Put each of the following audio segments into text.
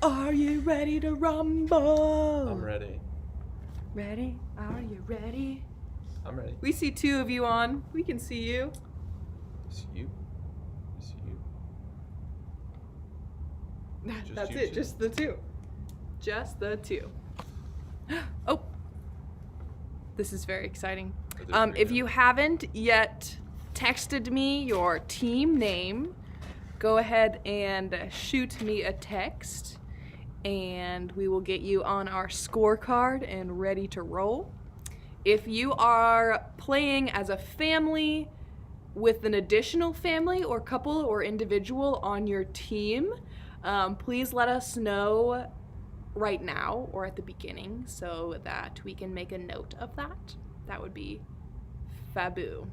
Are you ready to rumble? I'm ready. Ready? Are you ready? I'm ready. We see two of you on. We can see you. It's you. It's you. That's you it. two. Just the two. Just the two. Oh. This is very exciting. If you haven't yet texted me your team name, go ahead and shoot me a text, and we will get you on our scorecard and ready to roll. If you are playing as a family with an additional family or couple or individual on your team, please let us know right now or at the beginning so that we can make a note of that. That would be fabu.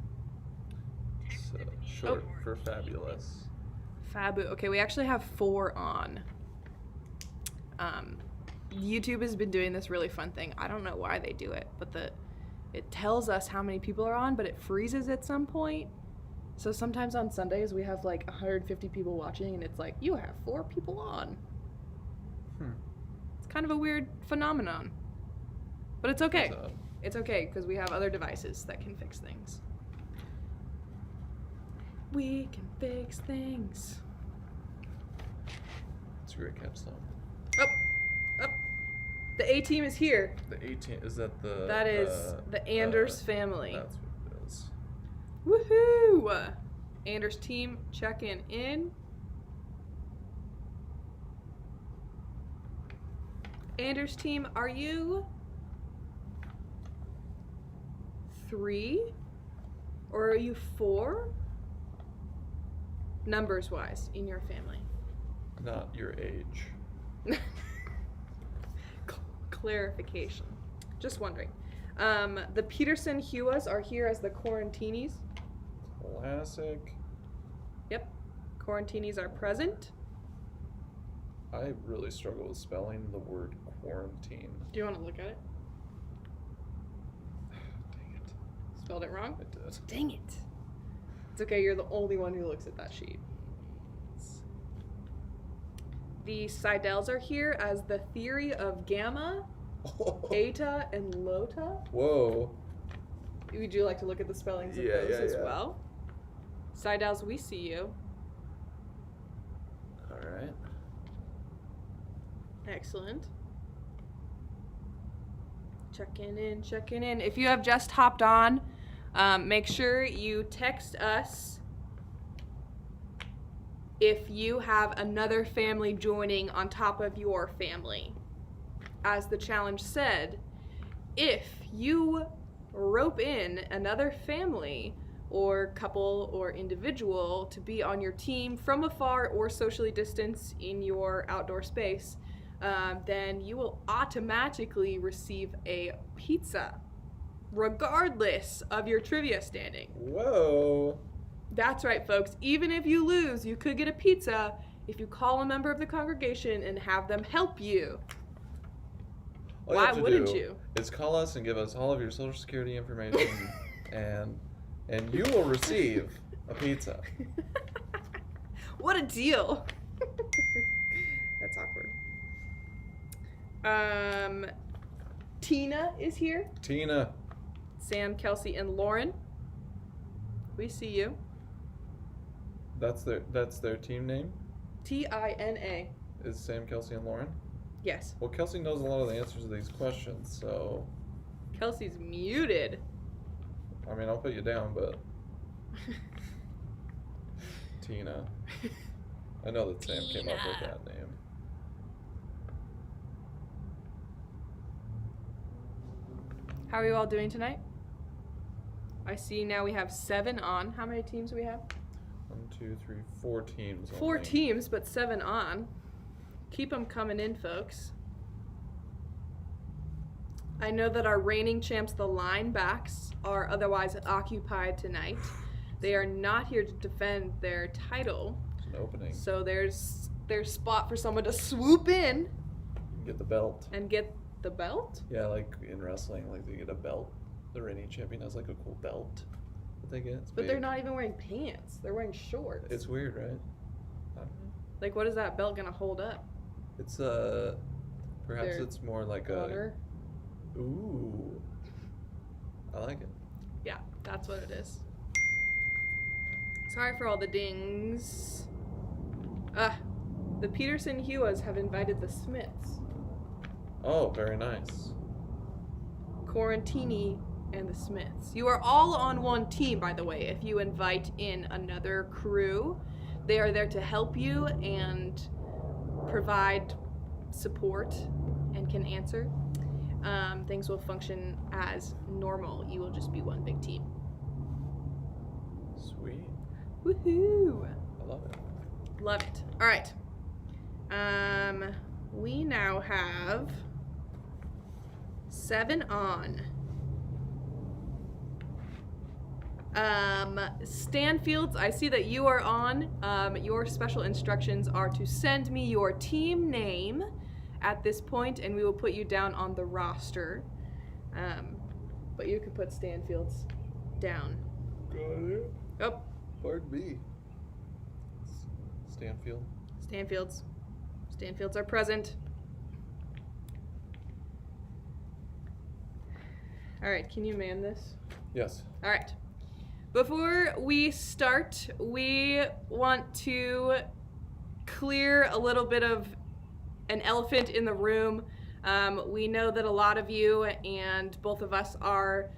It's short for fabulous. Fabu. Okay, we actually have 4 on. YouTube has been doing this really fun thing. I don't know why they do it, but it tells us how many people are on, but it freezes at some point. So sometimes on Sundays we have like 150 people watching, and it's like, you have 4 people on. It's kind of a weird phenomenon. But it's okay. It's okay, because we have other devices that can fix things. We can fix things. It's a great catch, though. Oh. The A-team is here. The 18, is that the... That is the Anders family. That's what it is. Woohoo! Anders team checking in. Anders team, are you 3? Or are you 4? Numbers wise, in your family. Not your age. Clarification. Just wondering. The Peterson Huas are here as the Quarantinis. Classic. Yep. Quarantinis are present. I really struggle with spelling the word quarantine. Do you want to look at it? Dang it. Spelled it wrong? I did. Dang it. It's okay, you're the only one who looks at that sheet. The Seidels are here as the theory of gamma, eta, and lota. Whoa. Would you like to look at the spellings of those as well? Seidels, we see you. All right. Excellent. Checking in. If you have just hopped on, make sure you text us if you have another family joining on top of your family. As the challenge said, if you rope in another family or couple or individual to be on your team from afar or socially distanced in your outdoor space, then you will automatically receive a pizza, regardless of your trivia standing. Whoa. That's right, folks. Even if you lose, you could get a pizza if you call a member of the congregation and have them help you. Why wouldn't you? Is call us and give us all of your social security information, and you will receive a pizza. What a deal. That's awkward. Tina is here. Tina. Sam, Kelsey, and Lauren. We see you. That's their team name? Tina. Is Sam, Kelsey, and Lauren? Yes. Well, Kelsey knows a lot of the answers to these questions, so... Kelsey's muted. I mean, I'll put you down, but... Tina. I know that Sam came up with that name. How are you all doing tonight? I see now we have 7 on. How many teams do we have? 1, 2, 3, 4 teams. 4 teams, but 7 on. Keep them coming in, folks. I know that our reigning champs, the linebacks, are otherwise occupied tonight. They are not here to defend their title. It's an opening. So there's spot for someone to swoop in. Get the belt. And get the belt? Yeah, like in wrestling, like they get a belt. The reigning champion has like a cool belt that they get. But they're not even wearing pants. They're wearing shorts. It's weird, right? I don't know. Like, what is that belt gonna hold up? It's perhaps They're it's more like water. a. Ooh. I like it. Yeah, that's what it is. Sorry for all the dings. The Peterson Hewas have invited the Smiths. Oh, very nice. Quarantini and the Smiths. You are all on one team, by the way. If you invite in another crew, they are there to help you and provide support and can answer. Things will function as normal. You will just be one big team. Sweet. Woohoo! I love it. Love it. All right. We now have 7 on. Stanfields, I see that you are on. Your special instructions are to send me your team name at this point, and we will put you down on the roster. But you can put Stanfields down. Got it. Oh, Pardon me. Stanfield. Stanfields. Stanfields are present. All right, can you man this? Yes. All right. Before we start, we want to clear a little bit of an elephant in the room. We know that a lot of you and both of us are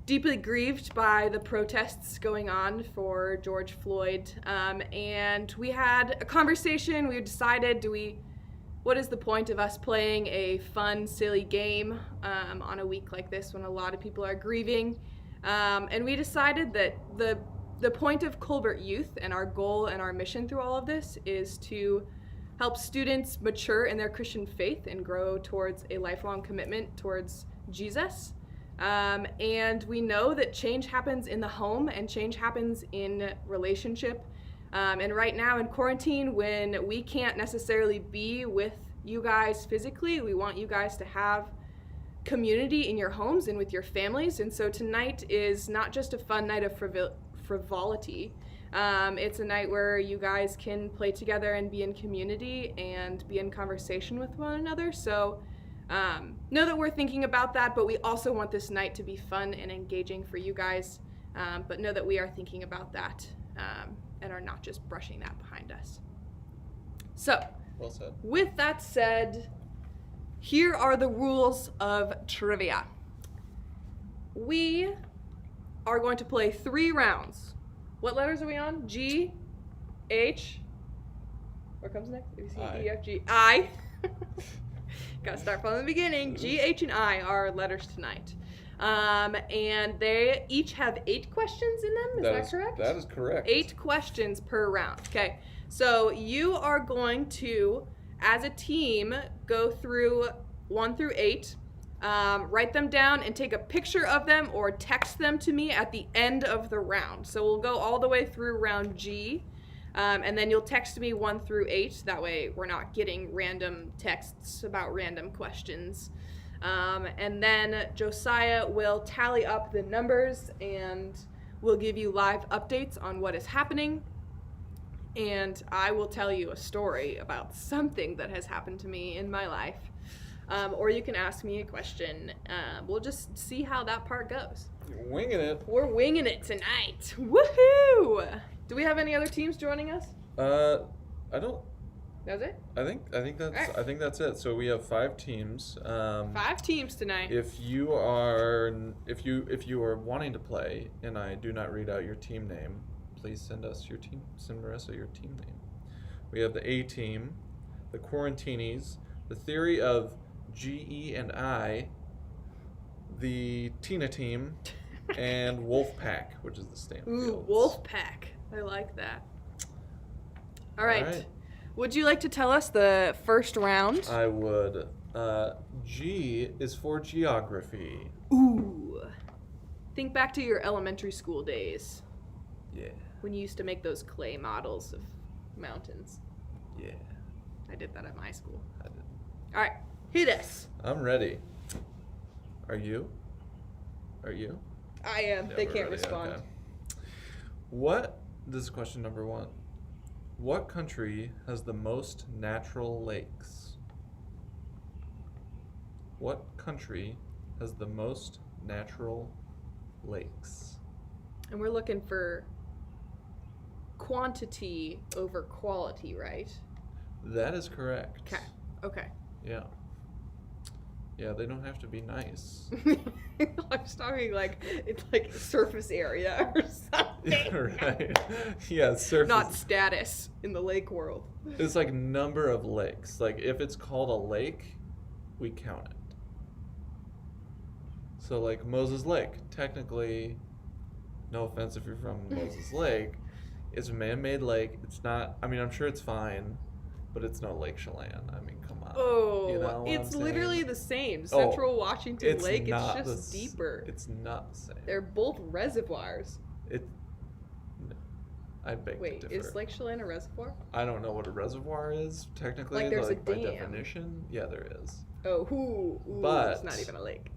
deeply grieved by the protests going on for George Floyd. And we had a conversation. We decided, what is the point of us playing a fun, silly game on a week like this when a lot of people are grieving? And we decided that the point of Colbert Youth and our goal and our mission through all of this is to help students mature in their Christian faith and grow towards a lifelong commitment towards Jesus. And we know that change happens in the home and change happens in relationship. And right now in quarantine, when we can't necessarily be with you guys physically, we want you guys to have community in your homes and with your families. And so tonight is not just a fun night of frivolity. It's a night where you guys can play together and be in community and be in conversation with one another. So know that we're thinking about that, but we also want this night to be fun and engaging for you guys. But know that we are thinking about that and are not just brushing that behind us. So, Well said. with that said, here are the rules of trivia. We are going to play 3 rounds. What letters are we on? G, H, what comes next? A, B, C, D, E, F, G, I. Gotta start from the beginning. G, H, and I are letters tonight. And they each have 8 questions in them, is that correct? That is correct. 8 questions per round. Okay, so you are going to, as a team, go through 1 through 8, write them down and take a picture of them or text them to me at the end of the round. So we'll go all the way through round G, and then you'll text me 1 through 8. That way we're not getting random texts about random questions. And then Josiah will tally up the numbers and we'll give you live updates on what is happening. And I will tell you a story about something that has happened to me in my life. Or you can ask me a question. We'll just see how that part goes. You're winging it. We're winging it tonight. Woohoo! Do we have any other teams joining us? I don't. That was it? I think that's it. So we have 5 teams. 5 teams tonight. If you are wanting to play and I do not read out your team name, please send Marissa your team name. We have the A team, the Quarantinis, the Theory of G, E, and I, the Tina team, and Wolfpack, which is the Stanfields. Ooh, Wolfpack. I like that. All right. All right. Would you like to tell us the first round? I would. G is for geography. Ooh. Think back to your elementary school days Yeah. when you used to make those clay models of mountains. Yeah. I did that at my school. I did. All right, hit us. I'm ready. Are you? Are you? I am. Yeah, They we're can't ready, respond. okay. This is question number 1. What country has the most natural lakes? What country has the most natural lakes? And we're looking for quantity over quality, right? That is correct. Okay. Okay. Yeah. Yeah, they don't have to be nice. I'm just talking like it's like surface area or something. Right. Yeah, surface. Not status in the lake world. It's like number of lakes. Like if it's called a lake, we count it. So like Moses Lake, technically, no offense if you're from Moses Lake, it's a man-made lake. It's not, I mean, I'm sure it's fine, but it's no Lake Chelan. I mean, come on. Oh, You know what it's I'm literally saying? the same. Central Washington It's Lake, it's not just deeper. It's not the same. They're both reservoirs. No, I beg to Wait, differ. is Lake Chelan a reservoir? I don't know what a reservoir is technically. Like there's a by dam. definition, yeah, there is. Oh, ooh, But- it's not even a lake.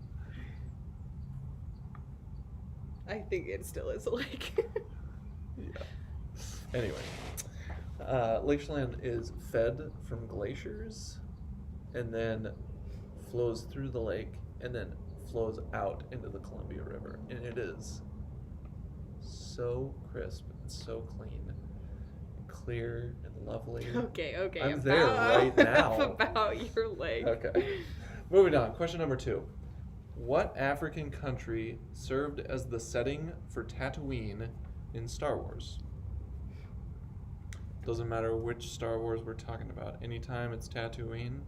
I think it still is a lake. Yeah. Anyway, Lake Chelan is fed from glaciers, and then flows through the lake, and then flows out into the Columbia River, and it is so crisp and so clean, and clear and lovely. Okay. I'm there right now. About your lake. Okay. Moving on. Question number 2. What African country served as the setting for Tatooine in Star Wars? Doesn't matter which Star Wars we're talking about. Anytime it's Tatooine,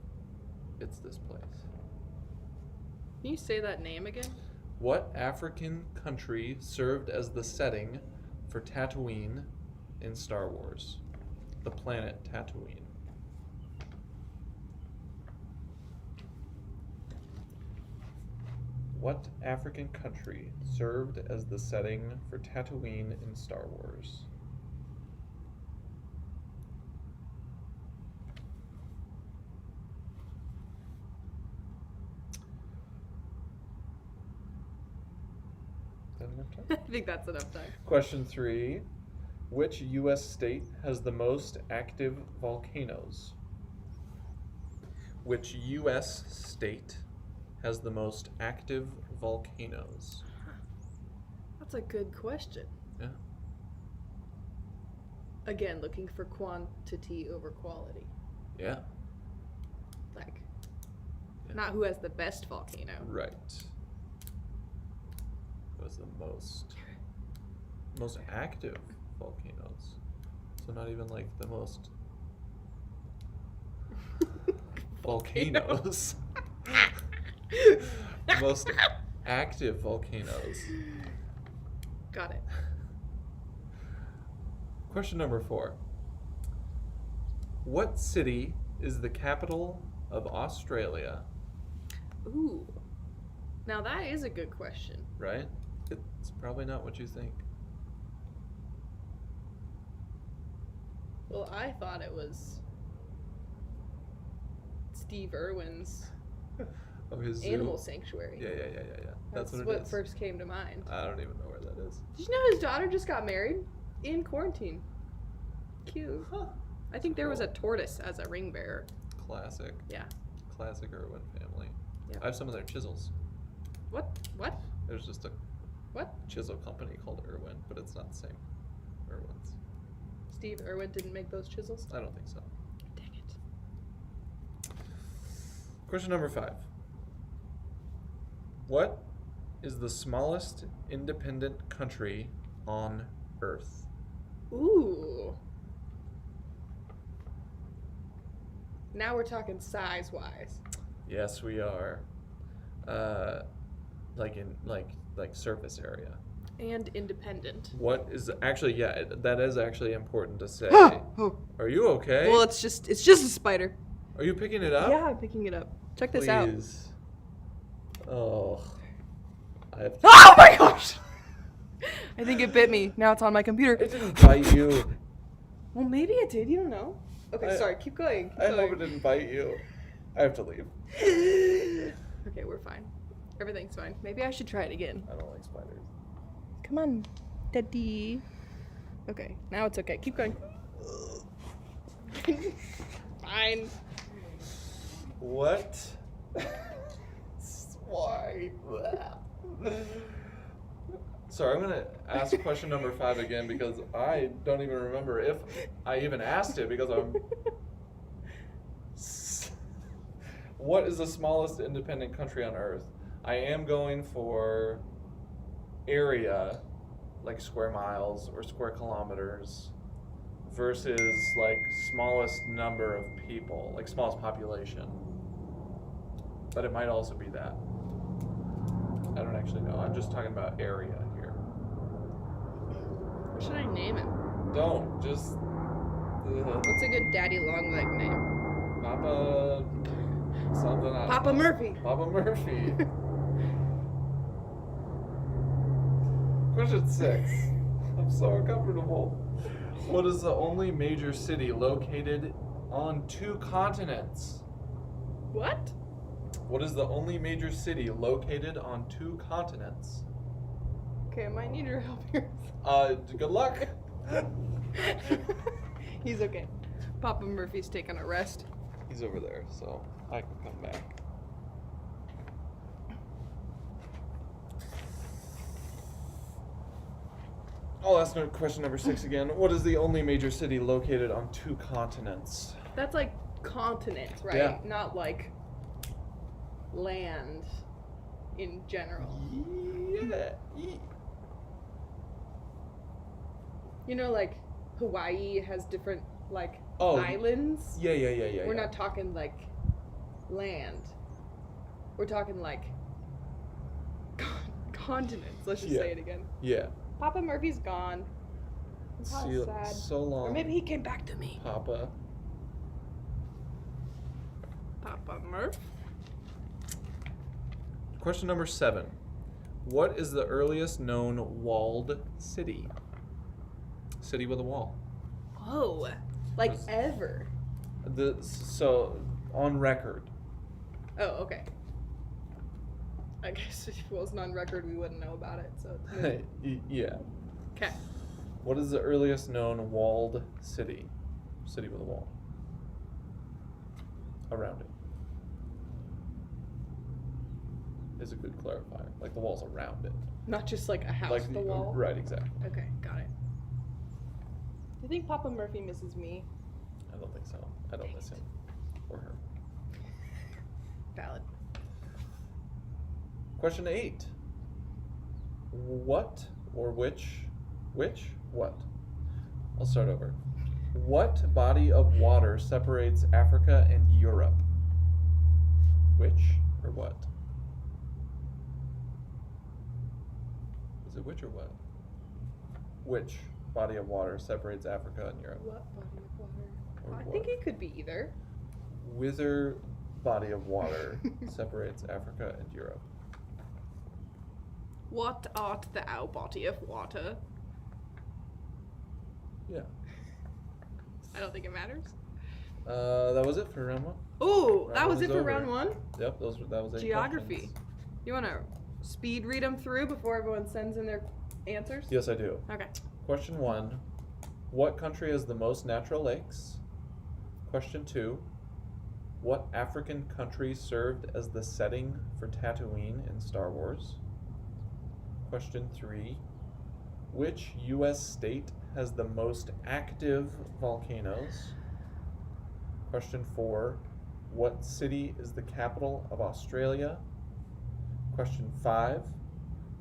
it's this place. Can you say that name again? What African country served as the setting for Tatooine in Star Wars? The planet Tatooine. What African country served as the setting for Tatooine in Star Wars? Is that enough time? I think that's enough time. Question 3. Which U.S. state has the most active volcanoes? Which U.S. state has the most active volcanoes? That's a good question. Yeah. Again, looking for quantity over quality. Yeah. Like, Yeah. not who has the best volcano. Right. Was the most active volcanoes. So not even like the most volcanoes. Most active volcanoes. Got it. Question number 4. What city is the capital of Australia? Ooh. Now that is a good question. Right? It's probably not what you think. Well, I thought it was Steve Irwin's Oh, his zoo? animal sanctuary. Yeah. That's what it what is. first came to mind. I don't even know where that is. Did you know his daughter just got married in quarantine? Cute. Huh. I think there was a Cool. tortoise as a ring bearer. Classic. Yeah. Classic Irwin family. Yep. I have some of their chisels. What? There's just a What? chisel company called Irwin, but it's not the same. Irwin's. Steve Irwin didn't make those chisels? I don't think so. Dang it. Question number 5. What is the smallest independent country on Earth? Ooh. Now we're talking size-wise. Yes, we are. Like surface area. And independent. What is actually? Yeah, that is actually important to say. Oh. Are you okay? Well, it's just a spider. Are you picking it up? Yeah, I'm picking it up. Check this out. Please. Oh. I have to. Oh my gosh! I think it bit me. Now it's on my computer. It didn't bite you. Well, maybe it did. You don't know. Okay, I- sorry. Keep going. I hope it didn't bite you. I have to leave. Okay, we're fine. Everything's fine. Maybe I should try it again. I don't like spiders. Come on, Daddy. Okay, now it's okay. Keep going. Fine. What Why? Sorry, I'm gonna ask question number 5 again because I don't even remember if I even asked it because I'm. What is the smallest independent country on Earth? I am going for area, like square miles or square kilometers, versus like smallest number of people, like smallest population. But it might also be that. I don't actually know. I'm just talking about area here. What should I name it? Don't just. What's a good daddy long leg name? Papa. Something. Papa Murphy. Papa Murphy. Question 6. I'm so uncomfortable. What is the only major city located on 2 continents? What? What is the only major city located on 2 continents? Okay, I might need your help here. Good luck. He's okay. Papa Murphy's taking a rest. He's over there, so I can come back. I'll ask question number 6 again. What is the only major city located on 2 continents? That's like continents, right? Yeah. Not like land in general. Yeah. You know, like Hawaii has different like Oh, islands. Yeah. We're not talking like land. We're talking like continents. Let's just say it again. Yeah. Papa Murphy's gone. I'm See kinda you sad. so long. Or maybe he came back to me. Papa. Papa Murph. Question number 7. What is the earliest known walled city? City with a wall. Whoa. Like ever. So on record. Oh, okay. I guess if it wasn't on record, we wouldn't know about it. So it's moot. Yeah. Okay. What is the earliest known walled city? City with a wall. Around it. Is a good clarifier. Like the wall's around it. Not just like a house, Like the wall. Right, exactly. Okay, got it. Do you think Papa Murphy misses me? I don't think so. I don't miss him. Or her. Valid. Question 8. What or which? What? I'll start over. What body of water separates Africa and Europe? Which or what? Is it which or what? Which body of water separates Africa and Europe? What body of water? Or I what? think it could be either. Whither body of water separates Africa and Europe? What art thou, body of water? Yeah. I don't think it matters. That was it for round 1. Ooh, Round that was one it is for over. round 1? Yep, that was 8 Geography. questions. You want to speed read them through before everyone sends in their answers? Yes, I do. Okay. Question 1. What country has the most natural lakes? Question 2. What African country served as the setting for Tatooine in Star Wars? Question 3. Which U.S. state has the most active volcanoes? Question 4. What city is the capital of Australia? Question 5.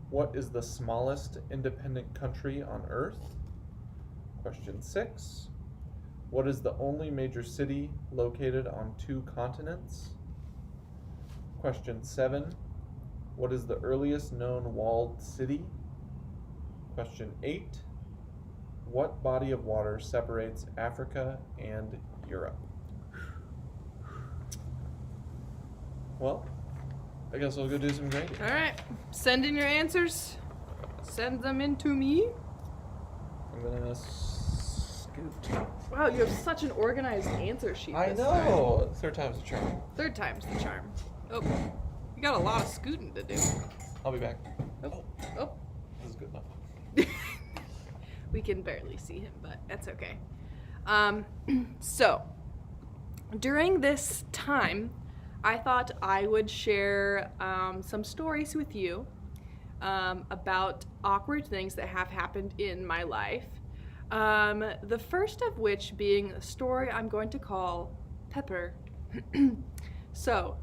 What is the smallest independent country on Earth? Question 6. What is the only major city located on 2 continents? Question 7. What is the earliest known walled city? Question 8. What body of water separates Africa and Europe? Well, I guess I'll go do some grading. All right. Send in your answers. Send them in to me. I'm gonna scoot. Wow, you have such an organized answer sheet. I this know. 3rd time's a charm. time. 3rd time's the charm. Oh, you got a lot of scooting to do. I'll be back. Oh, oh. This is good enough. We can barely see him, but that's okay. So, during this time, I thought I would share some stories with you about awkward things that have happened in my life. The first of which being a story I'm going to call Pepper. So,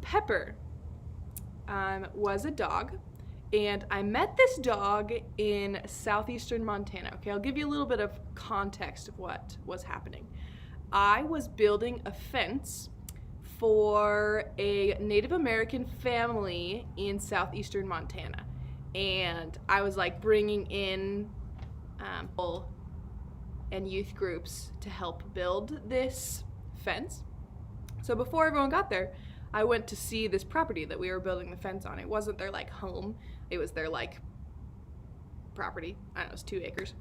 Pepper was a dog, and I met this dog in southeastern Montana. Okay, I'll give you a little bit of context of what was happening. I was building a fence for a Native American family in southeastern Montana, and I was like bringing in and youth groups to help build this fence. So before everyone got there, I went to see this property that we were building the fence on. It wasn't their like home, it was their like property. I don't know, it was 2 acres.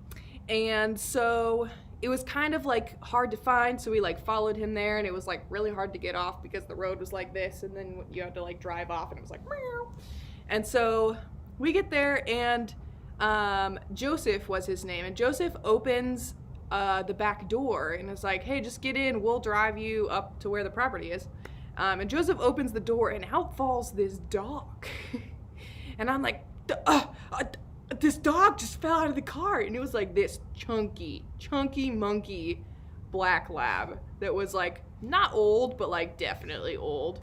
And so it was kind of like hard to find, so we like followed him there, and it was like really hard to get off because the road was like this, and then you had to like drive off, and it was like meow. And so we get there, and Joseph was his name, and Joseph opens the back door and is like, hey, just get in, we'll drive you up to where the property is. And Joseph opens the door, and out falls this dog. And I'm like, this dog just fell out of the car, and it was like this chunky monkey black lab that was like not old, but like definitely old.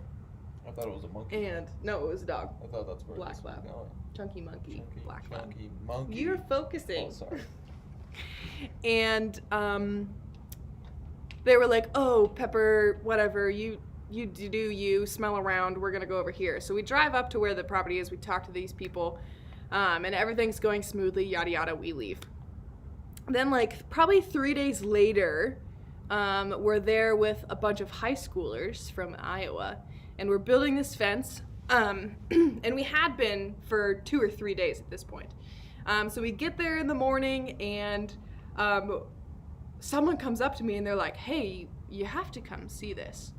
I thought it was a monkey. And no, it was a dog. I thought that's where black this was lab. going. Chunky monkey, black lab. Chunky monkey. You're focusing. Oh, sorry. And they were like, oh, Pepper, whatever, you do you, smell around, we're gonna go over here. So we drive up to where the property is, we talk to these people, and everything's going smoothly, yada yada, we leave. Then like probably 3 days later, we're there with a bunch of high schoolers from Iowa, and we're building this fence, and we had been for 2 or 3 days at this point. So we get there in the morning, and someone comes up to me and they're like, hey, you have to come see this.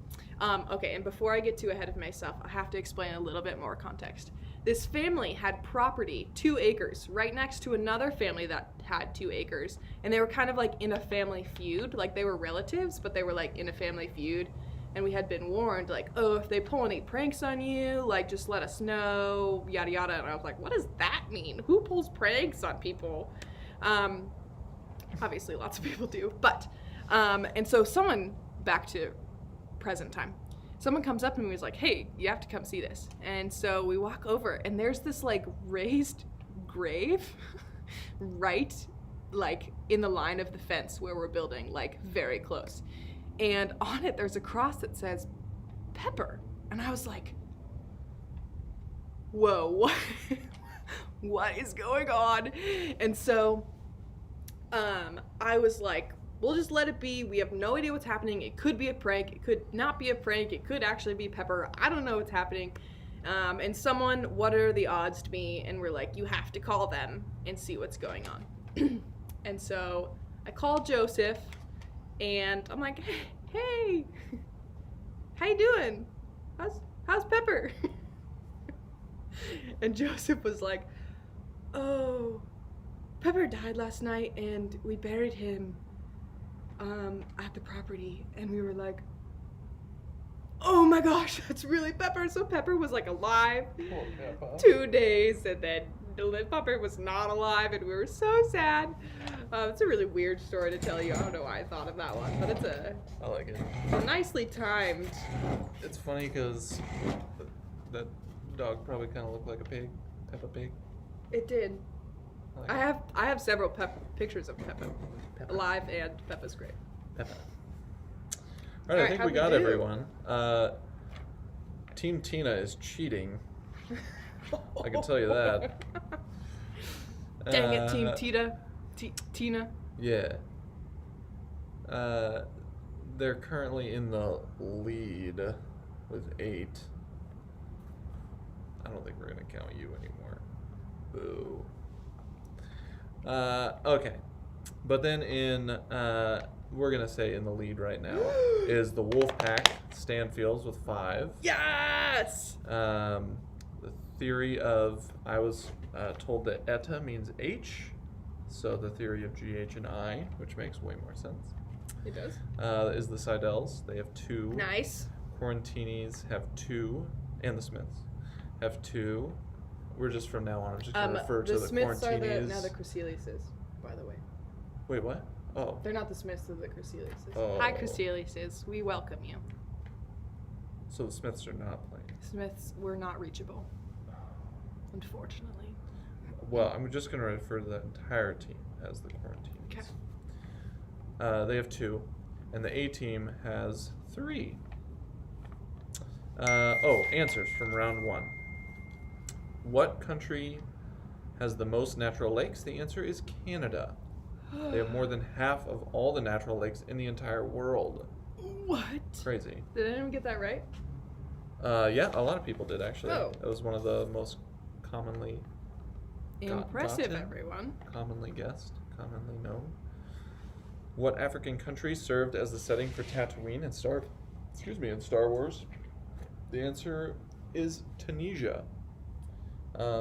Okay, and before I get too ahead of myself, I have to explain a little bit more context. This family had property, 2 acres, right next to another family that had 2 acres, and they were kind of like in a family feud. Like they were relatives, but they were like in a family feud, and we had been warned, like, oh, if they pull any pranks on you, like just let us know, yada yada. And I was like, what does that mean? Who pulls pranks on people? Obviously lots of people do, but and so someone, back to present time, someone comes up to me and was like, hey, you have to come see this. And so we walk over, and there's this like raised grave right like in the line of the fence where we're building, like very close, and on it there's a cross that says Pepper. And I was like, whoa, what is going on? And so I was like, we'll just let it be. We have no idea what's happening. It could be a prank. It could not be a prank. It could actually be Pepper. I don't know what's happening. And someone, what are the odds to me? And we're like, you have to call them and see what's going on. And so I called Joseph, and I'm like, hey, how you doing? How's Pepper? And Joseph was like, oh, Pepper died last night, and we buried him at the property. And we were like, oh my gosh, that's really Pepper. So Pepper was like alive 2 days, and then Pepper was not alive, and we were so sad. It's a really weird story to tell you. I don't know why I thought of that one, but I like it. It's nicely timed. It's funny because that dog probably kind of looked like a pig, Peppa Pig. It did. Like I have several pictures of Peppa alive, and Peppa's great. Peppa. All right, I think we got everyone. Team Tina is cheating. I can tell you that. Dang it, Team Tina. Yeah. They're currently in the lead with 8. I don't think we're gonna count you anymore. Boo. Okay. But then we're gonna say in the lead right now is the Wolfpack, Stanfields with 5. Yes! The theory of, I was told that ETA means H, so the theory of GH and I, which makes way more sense. It does. Is the Seidel's. They have 2. Nice. Quarantinis have 2, and the Smiths have 2. We're just from now on. I'm just going to refer to the Smiths Quarantinis. are now the Chryseliuses, by the way. Wait, what? Oh. They're not the Smiths, they're the Chryseliuses. Oh. Hi, Chryseliuses. We welcome you. So the Smiths are not playing. Smiths were not reachable, unfortunately. Well, I'm just going to refer to the entire team as the Quarantinis. Okay. They have 2, and the A team has 3. Answers from round 1. What country has the most natural lakes? The answer is Canada. They have more than half of all the natural lakes in the entire world. What? Crazy. Did anyone get that right? Yeah, a lot of people did actually. Oh. That was one of the most commonly Impressive, gotten, everyone. commonly guessed, commonly known. What African country served as the setting for Tatooine in Star Wars? The answer is Tunisia.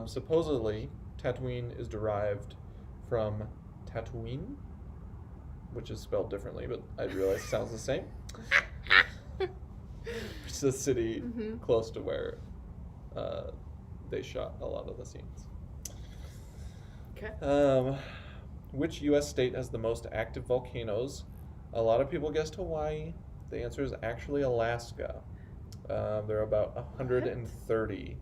Supposedly, Tatooine is derived from Tatooine, which is spelled differently, but I realize it sounds the same. It's a city close to where they shot a lot of the scenes. Okay. Which U.S. state has the most active volcanoes? A lot of people guessed Hawaii. The answer is actually Alaska. There are about 130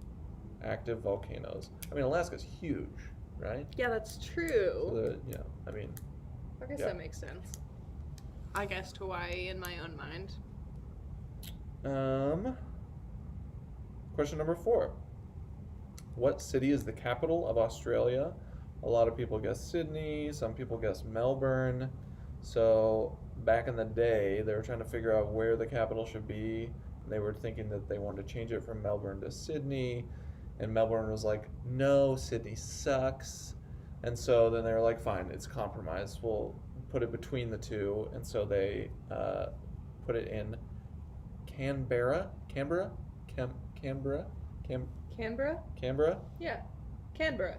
active volcanoes. I mean, Alaska's huge, right? Yeah, that's true. I guess that makes sense. I guessed Hawaii in my own mind. Question number 4. What city is the capital of Australia? A lot of people guess Sydney, some people guess Melbourne. So back in the day, they were trying to figure out where the capital should be. They were thinking that they wanted to change it from Melbourne to Sydney. And Melbourne was like, no, Sydney sucks. And so then they were like, fine, it's compromise. We'll put it between the two. And so they put it in Canberra? Canberra? Yeah, Canberra.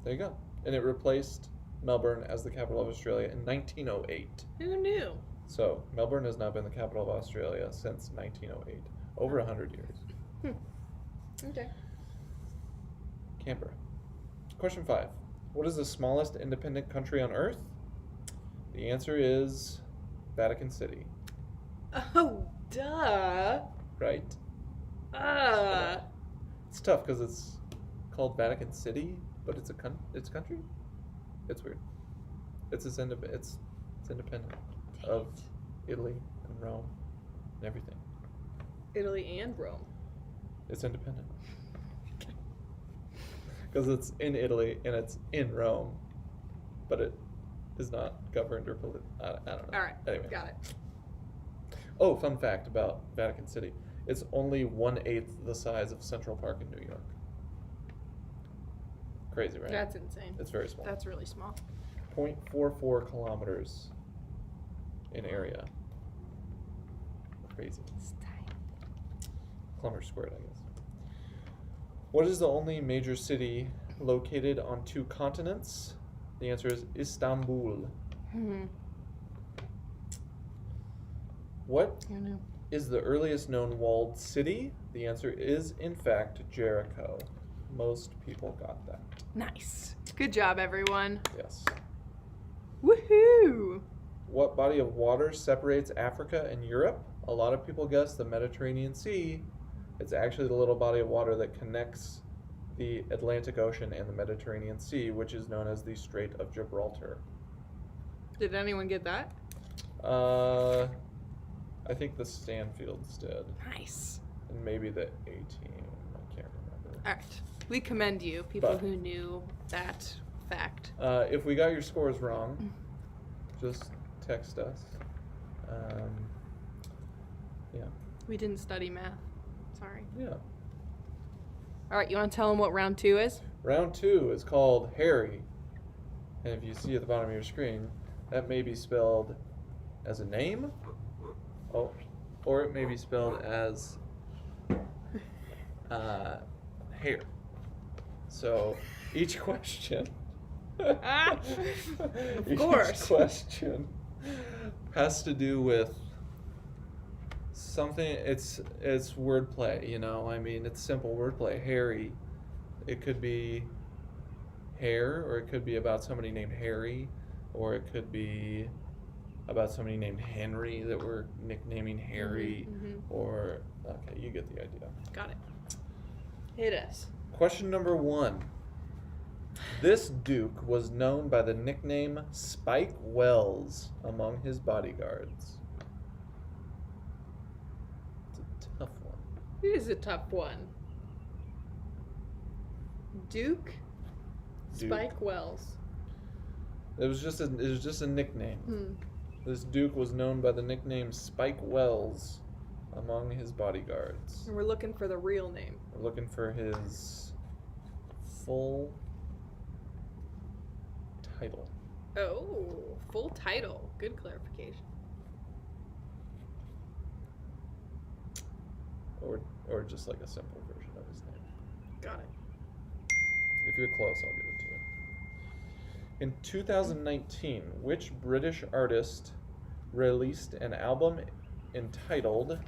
There you go. And it replaced Melbourne as the capital of Australia in 1908. Who knew? So Melbourne has now been the capital of Australia since 1908. Over 100 years. Okay. Canberra. Question 5. What is the smallest independent country on Earth? The answer is Vatican City. Oh, duh. Right? It's tough because it's called Vatican City, but it's country. It's weird. It's independent of Italy and Rome and everything. Italy and Rome. It's independent. Because it's in Italy and it's in Rome, but it is not governed or I don't know. All right, anyway. got it. Oh, fun fact about Vatican City. It's only 1/8 the size of Central Park in New York. Crazy, right? That's insane. It's very small. That's really small. 0.44 kilometers in area. Crazy. Kilometers squared, I guess. What is the only major city located on 2 continents? The answer is Istanbul. What is the earliest known walled city? The answer is, in fact, Jericho. Most people got that. Nice. Good job, everyone. Yes. Woohoo! What body of water separates Africa and Europe? A lot of people guess the Mediterranean Sea. It's actually the little body of water that connects the Atlantic Ocean and the Mediterranean Sea, which is known as the Strait of Gibraltar. Did anyone get that? I think the Stanfields did. Nice. And maybe the A team. I can't remember. All right. We commend you, people who knew that fact. If we got your scores wrong, just text us. Yeah. We didn't study math. Sorry. Yeah. All right, you want to tell them what round 2 is? Round 2 is called Harry. And if you see at the bottom of your screen, that may be spelled as a name. Oh, or it may be spelled as hair. So each question, Of course. each question has to do with something. It's wordplay. You know, I mean, it's simple wordplay. Harry. It could be hair, or it could be about somebody named Harry, or it could be about somebody named Henry that we're nicknaming Harry, or okay, you get the idea. Got it. Hit us. Question number 1. This Duke was known by the nickname Spike Wells among his bodyguards. It's a tough one. It is a tough one. Duke? Spike Wells. It was just a nickname. This Duke was known by the nickname Spike Wells among his bodyguards. And we're looking for the real name. We're looking for his full title. Oh, full title. Good clarification. Or just like a simple version of his name. Got it. If you're close, I'll give it to you. In 2019, which British artist released an album entitled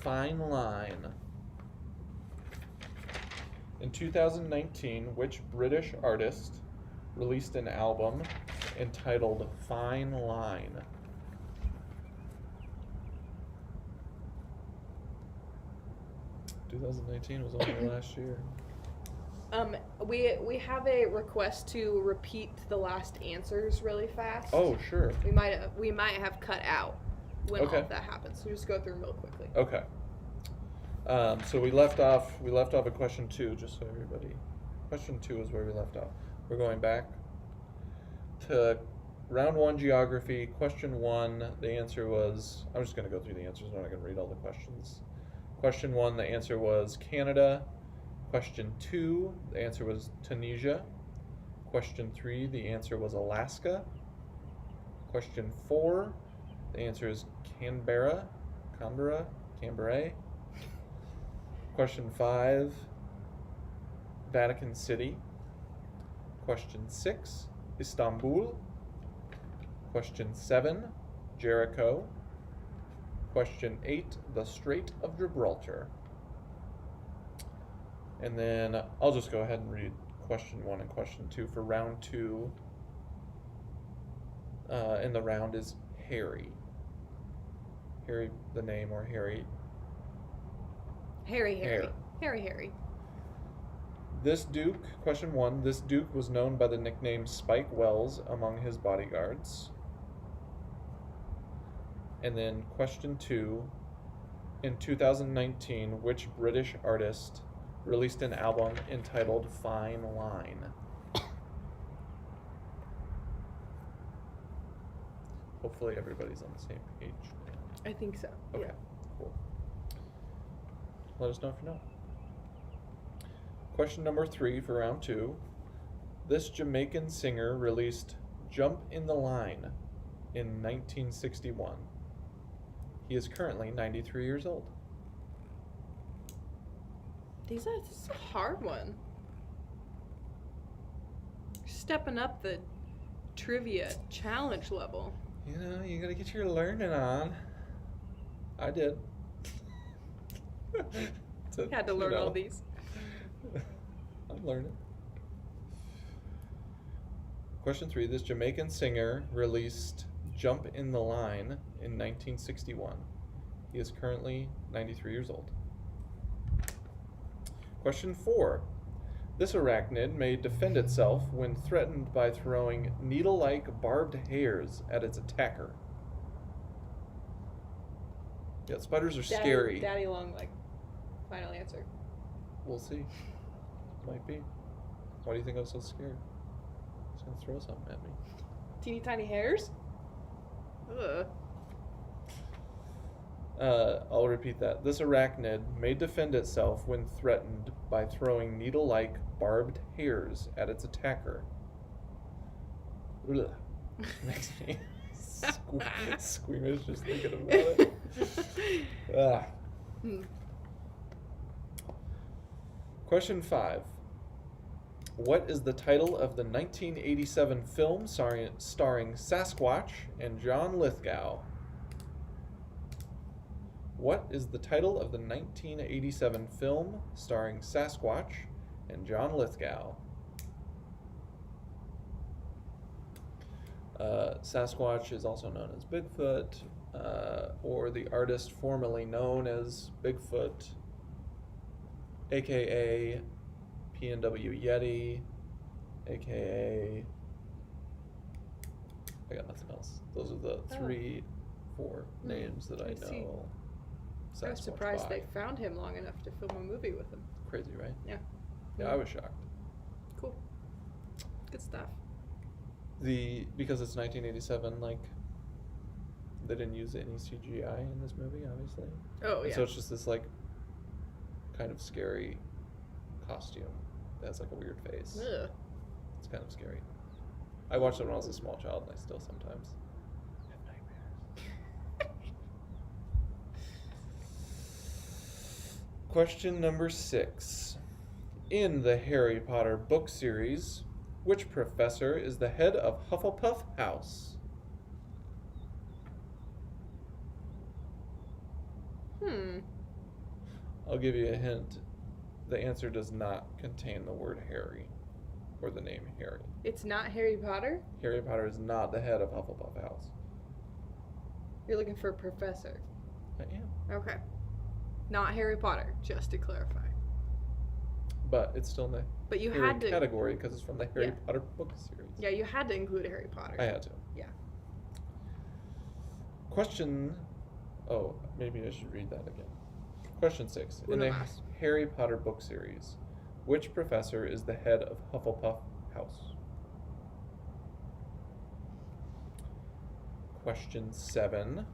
Fine Line? In 2019, which British artist released an album entitled Fine Line? (2019) was only last year. We have a request to repeat the last answers really fast. Oh, sure. We might have cut out when all of that happens. So just go through them real quickly. Okay. So we left off at question 2, just so everybody. Question 2 is where we left off. We're going back to round 1 geography. Question 1, the answer was, I'm just going to go through the answers. I'm not going to read all the questions. Question 1, the answer was Canada. Question 2, the answer was Tunisia. Question 3, the answer was Alaska. Question 4, the answer is Canberra. Question 5, Vatican City. Question 6, Istanbul. Question 7, Jericho. Question 8, the Strait of Gibraltar. And then I'll just go ahead and read question 1 and question 2 for round 2. And the round is Harry. Harry, the name, or Harry. Harry. This Duke, question 1, this Duke was known by the nickname Spike Wells among his bodyguards. And then question 2, in 2019, which British artist released an album entitled Fine Line? Hopefully everybody's on the same page. I think so. Okay, Yeah. cool. Let us know if you know. Question number 3 for round 2. This Jamaican singer released Jump in the Line in 1961. He is currently 93 years old. This is a hard one. Stepping up the trivia challenge level. You know, you gotta get your learning on. I did. Had to learn all these. I'm learning. Question 3. This Jamaican singer released Jump in the Line in 1961. He is currently 93 years old. Question 4. This arachnid may defend itself when threatened by throwing needle-like barbed hairs at its attacker. Yeah, spiders are scary. Daddy long, like, final answer. We'll see. Might be. Why do you think I was so scared? It's gonna throw something at me. Teeny tiny hairs? Ugh. I'll repeat that. This arachnid may defend itself when threatened by throwing needle-like barbed hairs at its attacker. Ugh. Makes me squeamish just thinking about it. Question 5. What is the title of the 1987 film starring Sasquatch and John Lithgow? What is the title of the 1987 film starring Sasquatch and John Lithgow? Sasquatch is also known as Bigfoot, or the artist formerly known as Bigfoot, aka P&W Yeti, aka... I got nothing else. Those are the 4 names that I know. I was surprised they found him long enough to film a movie with him. Crazy, right? Yeah. Yeah, I was shocked. Cool. Good stuff. Because it's 1987, like, they didn't use any CGI in this movie, obviously. Oh, yeah. So it's just this, like, kind of scary costume that has, like, a weird face. Ugh. It's kind of scary. I watched it when I was a small child, and I still sometimes have nightmares. Question number 6. In the Harry Potter book series, which professor is the head of Hufflepuff House? I'll give you a hint. The answer does not contain the word Harry or the name Harry. It's not Harry Potter? Harry Potter is not the head of Hufflepuff House. You're looking for a professor. I am. Okay. Not Harry Potter, just to clarify. But it's still in the But you Harry had to category because it's from the Harry Potter book series. Yeah, you had to include Harry Potter. I had to. Yeah. Question... Oh, maybe I should read that again. Question 6. In Uno the mas. Harry Potter book series, which professor is the head of Hufflepuff House? Question 7.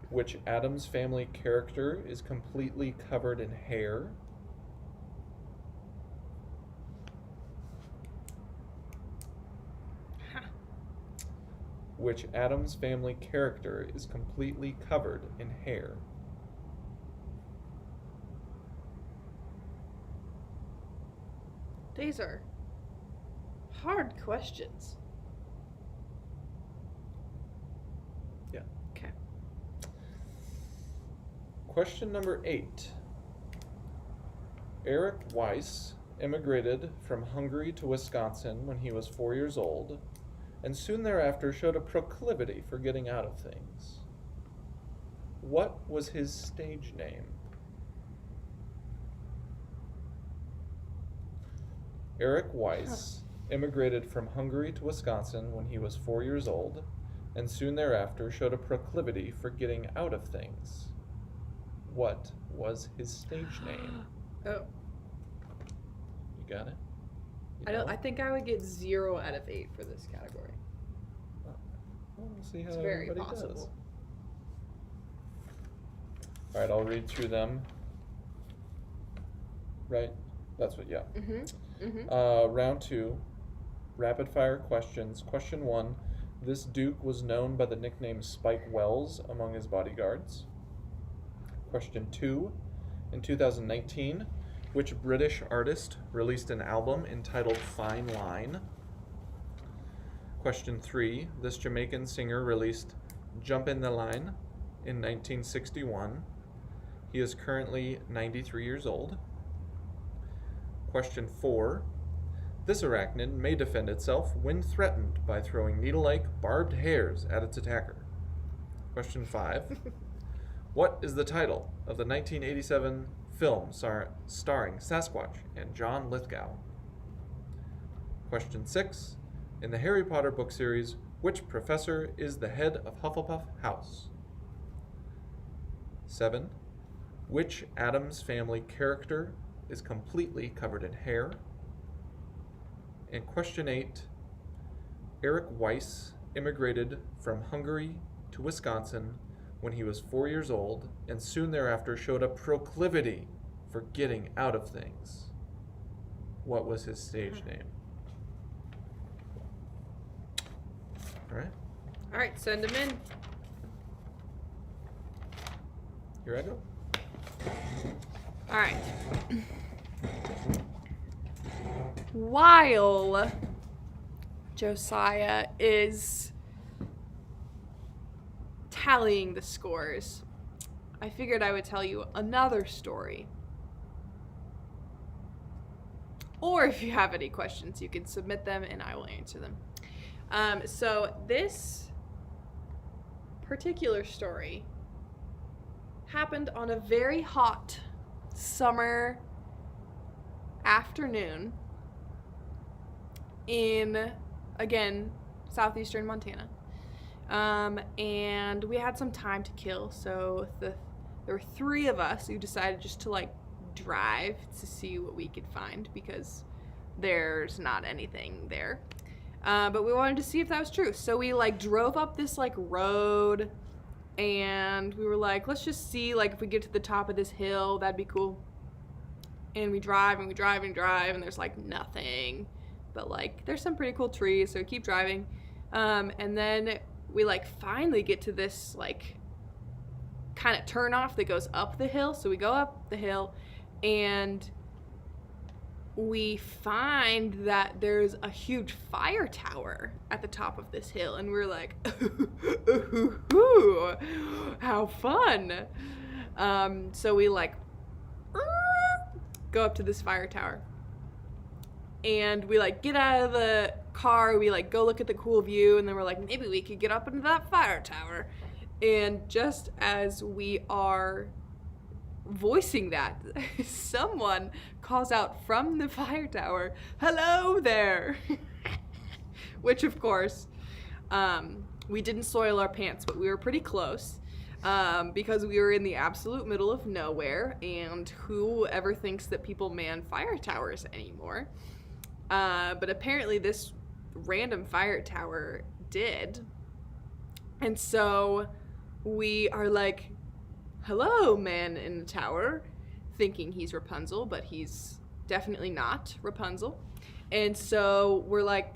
Which Addams Family character is completely covered in hair? Which Addams Family character is completely covered in hair? These are hard questions. Yeah. Okay. Question number 8. Eric Weiss immigrated from Hungary to Wisconsin when he was 4 years old, and soon thereafter showed a proclivity for getting out of things. What was his stage name? Eric Weiss immigrated from Hungary to Wisconsin when he was 4 years old, and soon thereafter showed a proclivity for getting out of things. What was his stage name? Oh. You got it? I think I would get 0 out of 8 for this category. Well, we'll see how It's very everybody possible. does. All right, I'll read through them. Right? That's what, yeah. Round 2, rapid fire questions. Question 1, this Duke was known by the nickname Spike Wells among his bodyguards. Question 2, in 2019, which British artist released an album entitled Fine Line? Question 3, this Jamaican singer released Jump in the Line in 1961. He is currently 93 years old. Question 4, this arachnid may defend itself when threatened by throwing needle-like barbed hairs at its attacker. Question 5, what is the title of the 1987 film starring Sasquatch and John Lithgow? Question 6, in the Harry Potter book series, which professor is the head of Hufflepuff House? 7, which Addams Family character is completely covered in hair? And question 8, Eric Weiss immigrated from Hungary to Wisconsin when he was 4 years old and soon thereafter showed a proclivity for getting out of things. What was his stage name? All right. All right, send them in. Here I go. All right. While Josiah is tallying the scores, I figured I would tell you another story. Or if you have any questions, you can submit them and I will answer them. So this particular story happened on a very hot summer afternoon in, again, southeastern Montana. And we had some time to kill, so there were 3 of us who decided just to like drive to see what we could find because there's not anything there. But we wanted to see if that was true. So we like drove up this like road and we were like, let's just see like if we get to the top of this hill, that'd be cool. And we drive and we drive and drive and there's like nothing, but like there's some pretty cool trees, so we keep driving. And then we like finally get to this like kind of turn off that goes up the hill. So we go up the hill and we find that there's a huge fire tower at the top of this hill. And we're like, ooh, how fun. So we like go up to this fire tower. And we like get out of the car, we like go look at the cool view, and then we're like, maybe we could get up into that fire tower. And just as we are voicing that, someone calls out from the fire tower, hello there. Which of course, we didn't soil our pants, but we were pretty close. Because we were in the absolute middle of nowhere, and whoever thinks that people man fire towers anymore? But apparently this random fire tower did. And so we are like, hello, man in the tower, thinking he's Rapunzel, but he's definitely not Rapunzel. And so we're like,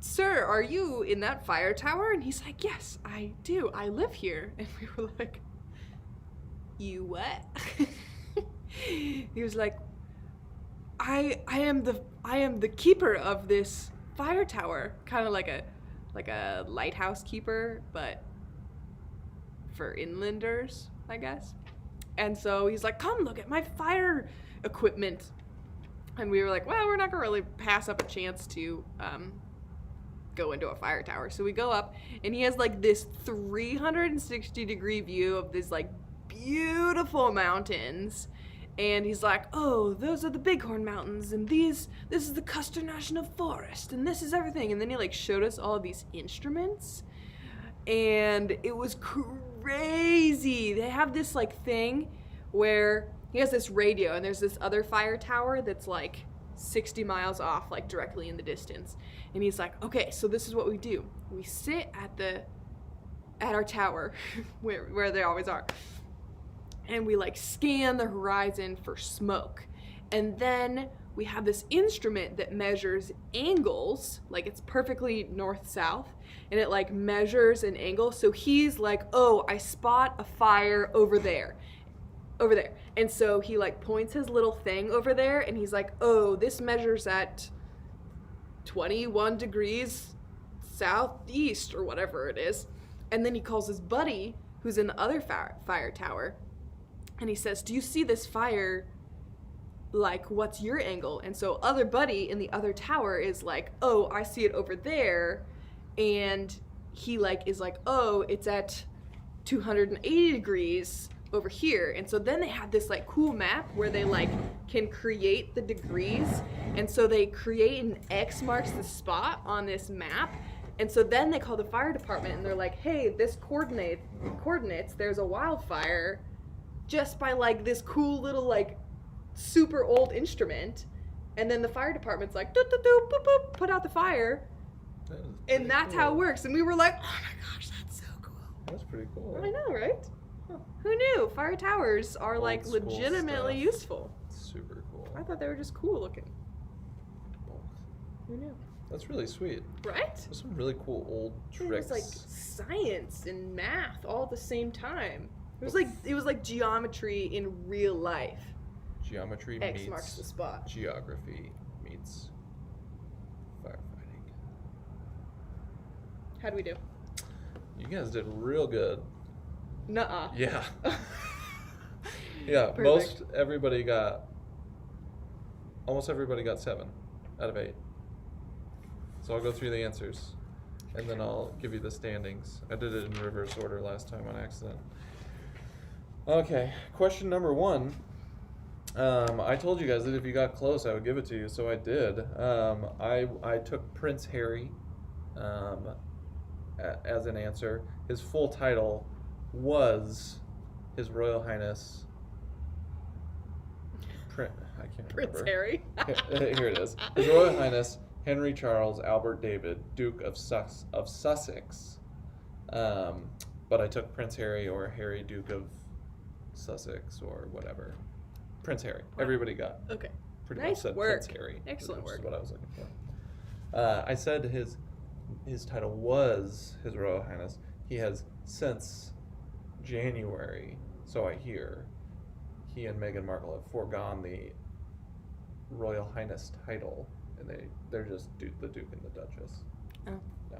sir, are you in that fire tower? And he's like, yes, I do. I live here. And we were like, you what? He was like, I am the keeper of this fire tower, kind of like a lighthouse keeper, but for inlanders, I guess. And so he's like, come look at my fire equipment. And we were like, well, we're not gonna really pass up a chance to go into a fire tower. So we go up, and he has like this 360-degree view of these like beautiful mountains. And he's like, oh, those are the Bighorn Mountains, and this is the Custer National Forest, and this is everything. And then he like showed us all these instruments, and it was crazy. They have this like thing where he has this radio, and there's this other fire tower that's like 60 miles off, like directly in the distance. And he's like, okay, so this is what we do. We sit at our tower, where they always are, and we like scan the horizon for smoke. And then we have this instrument that measures angles, like it's perfectly north-south, and it like measures an angle. So he's like, oh, I spot a fire over there. And so he like points his little thing over there, and he's like, oh, this measures at 21 degrees southeast or whatever it is. And then he calls his buddy who's in the other fire tower, and he says, do you see this fire? Like, what's your angle? And so other buddy in the other tower is like, oh, I see it over there. And he like is like, oh, it's at 280 degrees over here. And so then they have this like cool map where they like can create the degrees. And so they create an X marks the spot on this map. And so then they call the fire department, and they're like, hey, this coordinates, there's a wildfire just by like this cool little like super old instrument. And then the fire department's like, doo, doo, doo, boop, boop, put out the fire. And that's cool. How it works. And we were like, oh my gosh, that's so cool. That's pretty cool. I know, right? Huh. Who knew? Fire towers are Old like legitimately useful. Super cool. I thought they were just cool looking. Who knew? That's really sweet. Right? There's some really cool old tricks. It was like science and math all at the same time. It was like geometry in real life. Geometry X meets marks the spot. Geography meets firefighting. How'd we do? You guys did real good. Nuh-uh. Yeah. Yeah, Perfect. almost everybody got 7 out of 8. So I'll go through the answers, and then I'll give you the standings. I did it in reverse order last time on accident. Okay, question number 1. I told you guys that if you got close, I would give it to you, so I did. I took Prince Harry as an answer. His full title was His Royal Highness I can't remember. Prince Harry. Here it is. His Royal Highness Henry Charles Albert David, Duke of Sussex. But I took Prince Harry or Harry Duke of Sussex or whatever. Prince Harry. Wow. Everybody got. Okay. Pretty Nice much said work. Prince Harry. Excellent which is work. what I was looking for. I said his title was His Royal Highness. He has since January, so I hear, he and Meghan Markle have foregone the Royal Highness title, and they're just the Duke and the Duchess. Oh. Yeah.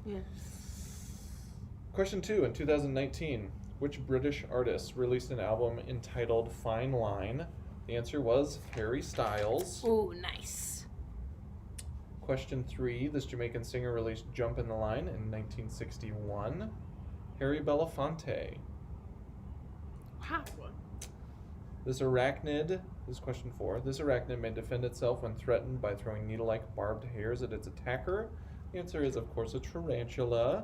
Yeah. Question 2. In 2019, which British artist released an album entitled Fine Line? The answer was Harry Styles. Ooh, nice. Question 3. This Jamaican singer released Jump in the Line in 1961. Harry Belafonte. Wow. This is question 4. This arachnid may defend itself when threatened by throwing needle-like barbed hairs at its attacker. The answer is, of course, a tarantula.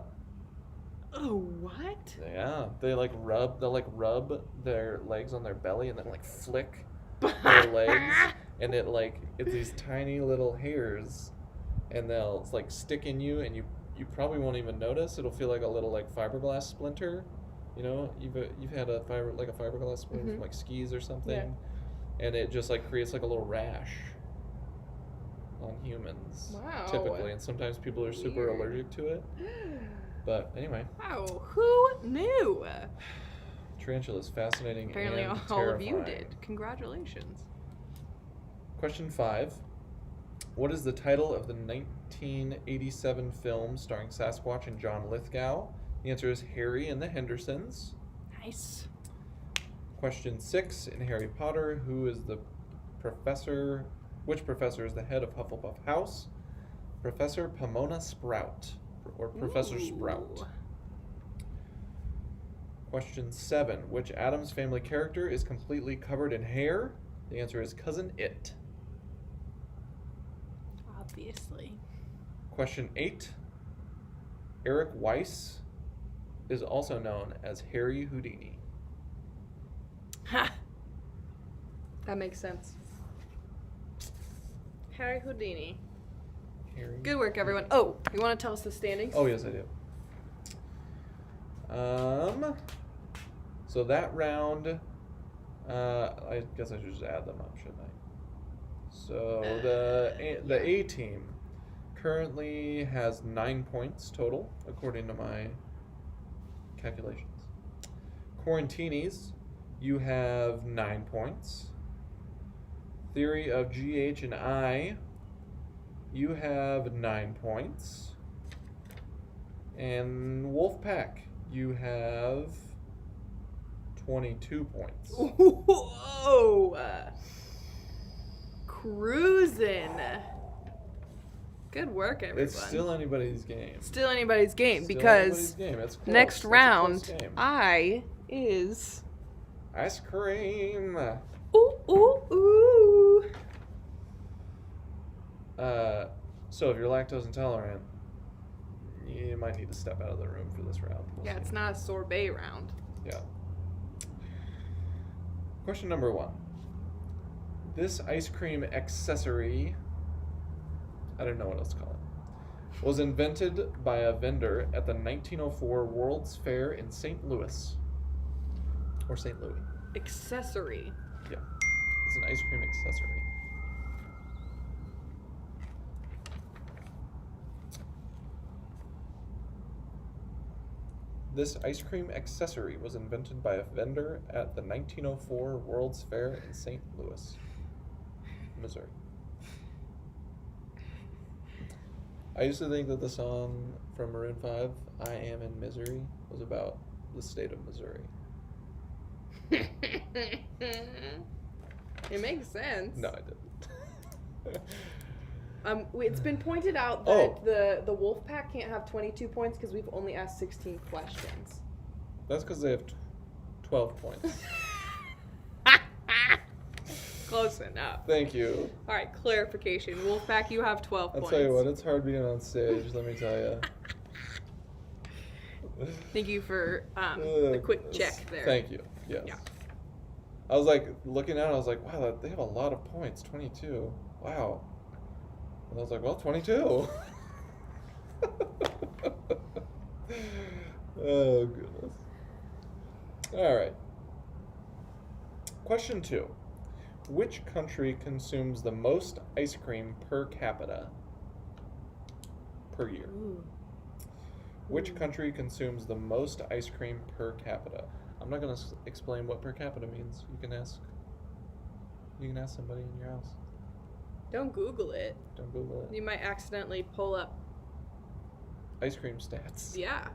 Oh, what? Yeah, they'll rub their legs on their belly and then flick their legs, and it's these tiny little hairs, and they'll stick in you, and you probably won't even notice. It'll feel like a little fiberglass splinter. You know, you've had a fiberglass splinter from skis or something, Yeah. and it just creates a little rash on humans. Wow. Typically, and sometimes people are super Weird. allergic to it. But anyway. Wow, who knew? Tarantula is fascinating Apparently and all of you terrifying. did. Congratulations. Question 5. What is the title of the 1987 film starring Sasquatch and John Lithgow? The answer is Harry and the Hendersons. Nice. Question 6. In Harry Potter, which professor is the head of Hufflepuff House? Professor Pomona Sprout, or Professor Ooh. Sprout. Question 7. Which Addams Family character is completely covered in hair? The answer is Cousin It. Obviously. Question 8. Eric Weiss is also known as Harry Houdini. Ha! That makes sense. Harry Houdini. Harry. Good work, everyone. Oh, you want to tell us the standings? Oh, yes, I do. So that round, I guess I should just add them up, shouldn't I? So the A team currently has 9 points total, according to my calculations. Quarantinis, you have 9 points. Theory of GH and I, you have 9 points. And Wolfpack, you have 22 points. Whoa! Cruising. Good work, everyone. It's still anybody's game. Still anybody's game Still because anybody's game. It's close. next It's a round, close game. I is. Ice cream. Ooh, ooh, ooh. So if you're lactose intolerant, you might need to step out of the room for this round. We'll Yeah, see. it's not a sorbet round. Yeah. Question number 1. This ice cream accessory, I don't know what else to call it, was invented by a vendor at the 1904 World's Fair in St. Louis. Or St. Louis. Accessory. Yeah. It's an ice cream accessory. This ice cream accessory was invented by a vendor at the 1904 World's Fair in St. Louis, Missouri. I used to think that the song from Maroon 5, I Am in Misery, was about the state of Missouri. It makes sense. No, I didn't. It's been pointed out that the wolf pack can't have 22 points because we've only asked 16 questions. That's because they have 12 points. Close enough. Thank you. All right, clarification. Wolfpack, you have 12 I'll points. tell you what, it's hard being on stage, let me tell you. Thank you for the quick check there. Thank you. Yes. Yeah. I was like, looking at it, I was like, wow, they have a lot of points. 22. Wow. And I was like, well, 22. Oh, goodness. All right. Question 2. Which country consumes the most ice cream per capita per year? Ooh. Which country consumes the most ice cream per capita? I'm not going to explain what per capita means. You can ask somebody in your house. Don't Google it. Don't Google it. You might accidentally pull up. Ice cream stats. Yeah.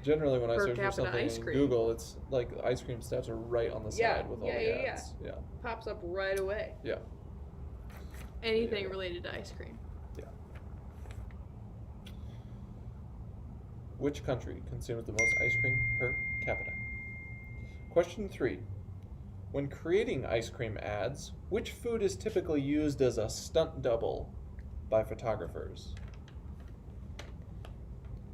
Generally, when I Per search for capita something ice in cream. Google, it's like ice cream stats are right on the Yeah, side with all yeah, the yeah, ads. Yeah. Pops up right away. Yeah. Anything Yeah. related to ice cream. Yeah. Which country consumes the most ice cream per capita? Question 3. When creating ice cream ads, which food is typically used as a stunt double by photographers?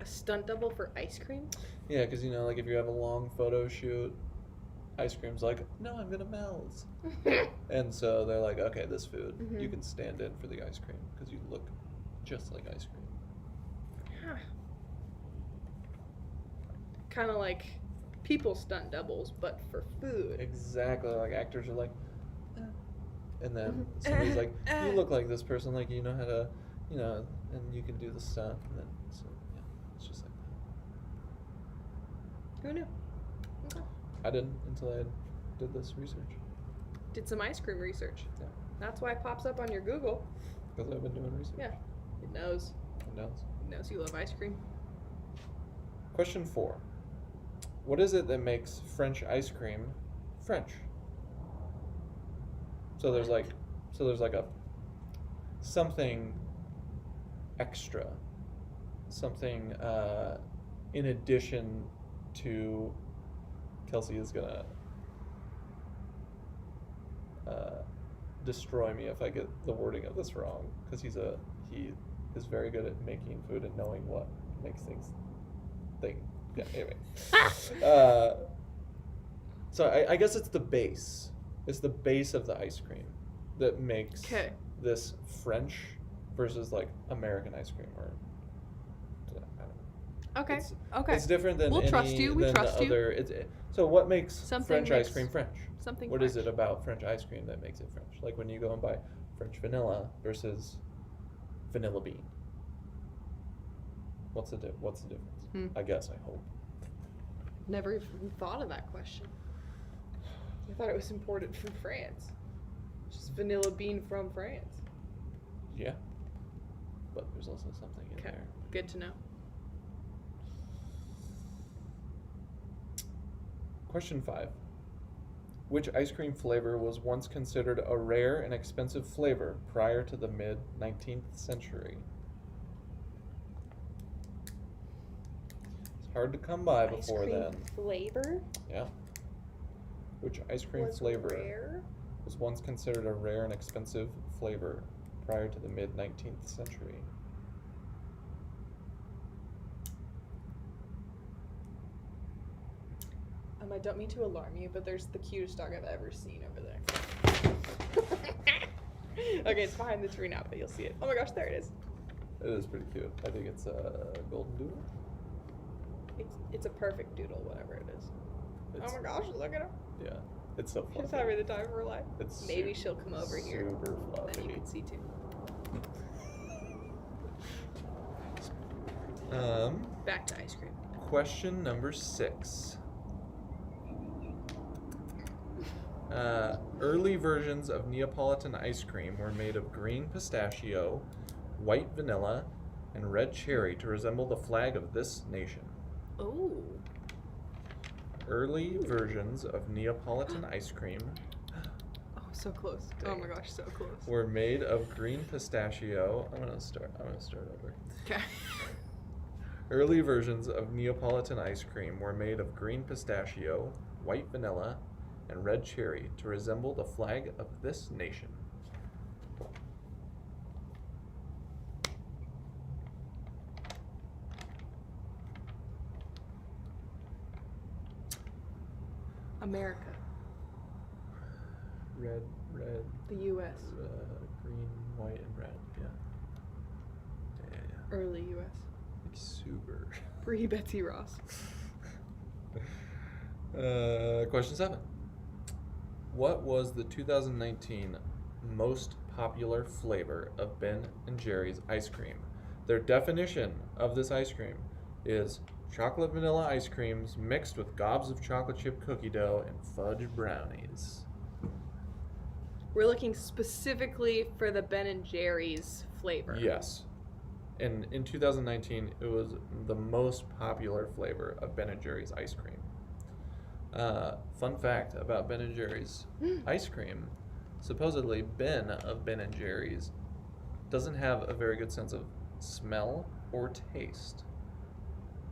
A stunt double for ice cream? Yeah, because like if you have a long photo shoot, ice cream's like, no, I'm gonna melt. And so they're like, okay, this food, you can stand in for the ice cream because you look just like ice cream. Huh. Kind of like people stunt doubles, but for food. Exactly, like actors are like, and then somebody's like, you look like this person, like you know how to, and you can do the stunt, and then so yeah, it's just like that. Who knew? Okay. I didn't until I did this research. Did some ice cream research. Yeah. That's why it pops up on your Google. Because I've been doing research. Yeah. It knows. It knows. It knows you love ice cream. Question 4. What is it that makes French ice cream French? So there's like a something extra, something in addition to. Kelsey is gonna destroy me if I get the wording of this wrong, because he is very good at making food and knowing what makes things. Yeah, anyway. So I guess it's the base. It's the base of the ice cream that makes this French versus like American ice cream, or I don't know. Okay. Okay. It's different than We'll trust you. We than trust the you. other. So what makes Something French makes ice cream French? Something What French. is it about French ice cream that makes it French? Like when you go and buy French vanilla versus vanilla bean. What's the difference? I guess, I hope. Never even thought of that question. I thought it was imported from France. Just vanilla bean from France. Yeah. But there's also something in there. Good to know. Question 5. Which ice cream flavor was once considered a rare and expensive flavor prior to the mid-19th century? It's hard to come by before then. Flavor? Yeah. Which ice cream Was flavor rare? was once considered a rare and expensive flavor prior to the mid-19th century? I don't mean to alarm you, but there's the cutest dog I've ever seen over there. Okay, it's behind the tree now, but you'll see it. Oh my gosh, there it is. It is pretty cute. I think it's a golden doodle. It's a perfect doodle, whatever it is. Oh my gosh, look at her. Yeah, it's so fluffy. She's having the time of her life. It's Maybe she'll come over here. Super fluffy. Then you can see too. Back to ice cream. Question number 6. Early versions of Neapolitan ice cream were made of green pistachio, white vanilla, and red cherry to resemble the flag of this nation. Oh. Early versions of Neapolitan ice cream Oh, so close. Dang Oh my it. gosh, so close. were made of green pistachio. I'm gonna start over. Okay. Early versions of Neapolitan ice cream were made of green pistachio, white vanilla, and red cherry to resemble the flag of this nation. America. Red, The U.S. green, white, and red. Yeah. Early U.S. Like super. Pre Betsy Ross. Question 7. What was the 2019 most popular flavor of Ben and Jerry's ice cream? Their definition of this ice cream is chocolate vanilla ice creams mixed with gobs of chocolate chip cookie dough and fudge brownies. We're looking specifically for the Ben and Jerry's flavor. Yes. And in 2019, it was the most popular flavor of Ben and Jerry's ice cream. Fun fact about Ben and Jerry's ice cream. Supposedly, Ben of Ben and Jerry's doesn't have a very good sense of smell or taste.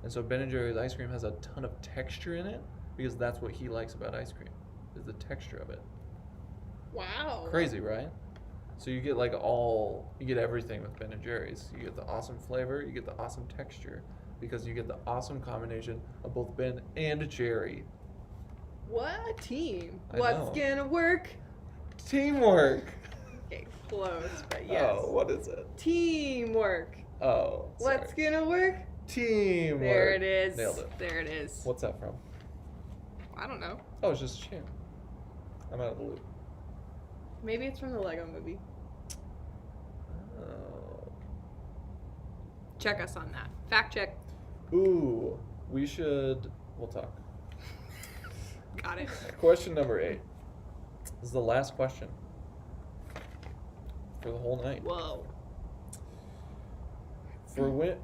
And so Ben and Jerry's ice cream has a ton of texture in it because that's what he likes about ice cream, is the texture of it. Wow. Crazy, right? So you get everything with Ben and Jerry's. You get the awesome flavor, you get the awesome texture, because you get the awesome combination of both Ben and Jerry. What a team. I What's know. gonna work? Teamwork! Okay, close, but yes. Oh, what is it? Teamwork. Oh, sorry. What's gonna work? Teamwork. There it is. Nailed it. There it is. What's that from? I don't know. Oh, it's just a chant. I'm out of the loop. Maybe it's from the Lego movie. Oh. Check us on that. Fact check. Ooh, we'll talk. Got it. Question number 8. This is the last question for the whole night. Whoa. For when?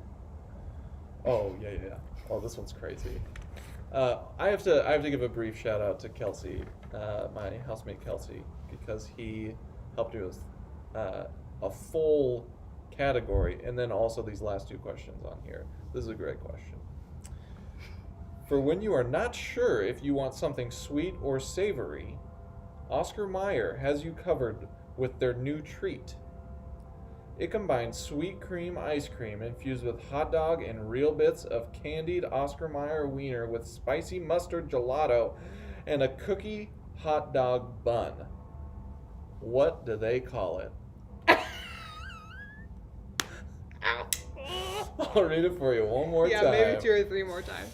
Oh yeah. Oh, this one's crazy. I have to give a brief shout out to Kelsey, my housemate Kelsey, because he helped me with a full category and then also these last 2 questions on here. This is a great question. For when you are not sure if you want something sweet or savory, Oscar Mayer has you covered with their new treat. It combines sweet cream ice cream infused with hot dog and real bits of candied Oscar Mayer wiener with spicy mustard gelato and a cookie hot dog bun. What do they call it? I'll read it for you one more time. Yeah, maybe 2 or 3 more times.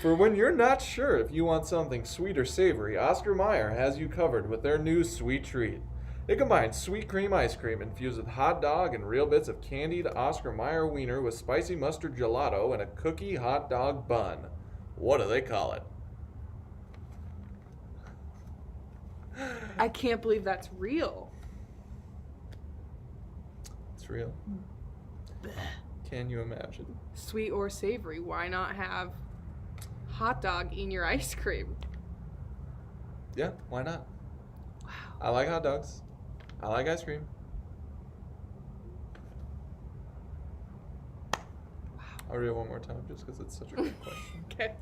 For when you're not sure if you want something sweet or savory, Oscar Mayer has you covered with their new sweet treat. It combines sweet cream ice cream infused with hot dog and real bits of candied Oscar Mayer wiener with spicy mustard gelato and a cookie hot dog bun. What do they call it? I can't believe that's real. It's real. Can you imagine? Sweet or savory, why not have hot dog in your ice cream? Yeah, why not? Wow. I like hot dogs. I like ice cream. I'll read it one more time just because it's such a good question. Okay.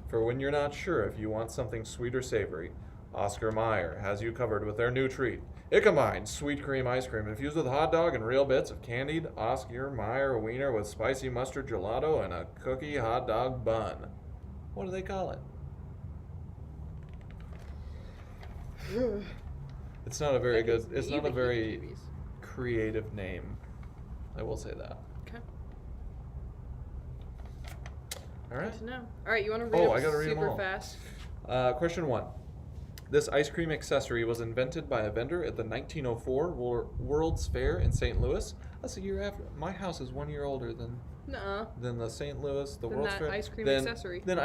For when you're not sure if you want something sweet or savory, Oscar Mayer has you covered with their new treat. It combines sweet cream ice cream infused with hot dog and real bits of candied Oscar Mayer wiener with spicy mustard gelato and a cookie hot dog bun. What do they call it? It's not a very good, it's not a very creative name. I will say that. Okay. All right. Good to know. All right, you want to read Oh, them I gotta read 'em super all. fast? Question 1. This ice cream accessory was invented by a vendor at the 1904 World's Fair in St. Louis. That's a year after. My house is 1 year older than Nuh-uh. the St. Louis, the Than World's that Fair. ice cream Then- accessory. Then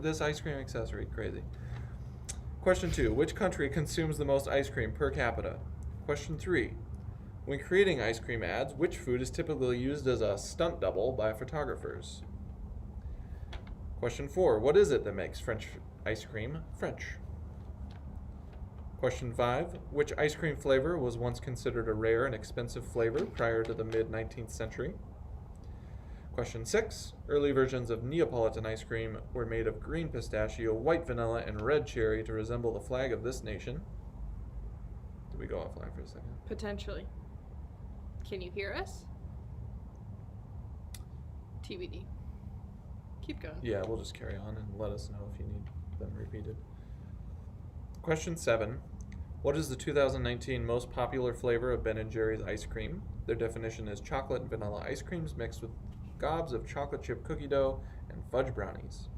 this ice cream accessory. Crazy. Question 2. Which country consumes the most ice cream per capita? Question 3. When creating ice cream ads, which food is typically used as a stunt double by photographers? Question 4. What is it that makes French ice cream French? Question 5. Which ice cream flavor was once considered a rare and expensive flavor prior to the mid-19th century? Question 6. Early versions of Neapolitan ice cream were made of green pistachio, white vanilla, and red cherry to resemble the flag of this nation. Did we go offline for a second? Potentially. Can you hear us? TBD. Keep going. Yeah, we'll just carry on and let us know if you need them repeated. Question 7. What is the 2019 most popular flavor of Ben & Jerry's ice cream? Their definition is chocolate and vanilla ice creams mixed with gobs of chocolate chip cookie dough and fudge brownies.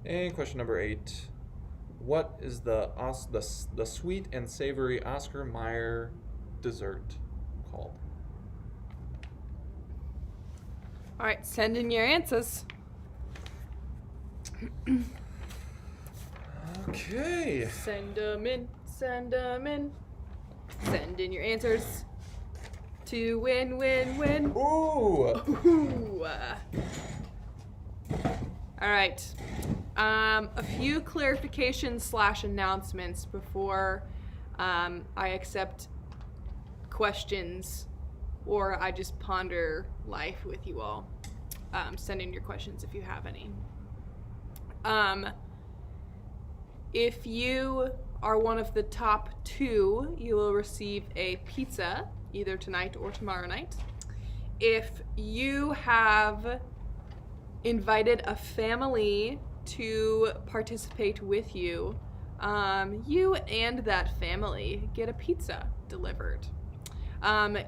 And question number 8. What is the sweet and savory Oscar Mayer dessert called? All right, send in your answers. Okay. Send them in. Send them in. Send in your answers to win, win, win. Ooh. Ooh. All right. A few clarifications / announcements before I accept questions or I just ponder life with you all. Send in your questions if you have any. If you are one of the top 2, you will receive a pizza either tonight or tomorrow night. If you have invited a family to participate with you, you and that family get a pizza delivered.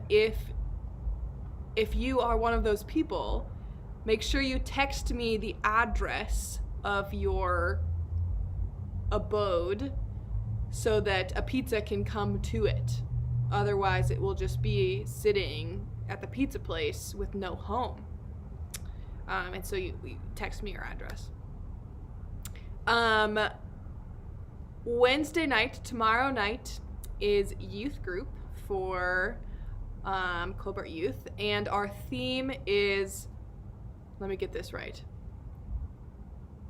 If you are one of those people, make sure you text me the address of your abode so that a pizza can come to it. Otherwise, it will just be sitting at the pizza place with no home. And so you text me your address. Wednesday night, tomorrow night, is youth group for Colbert Youth, and our theme is, let me get this right,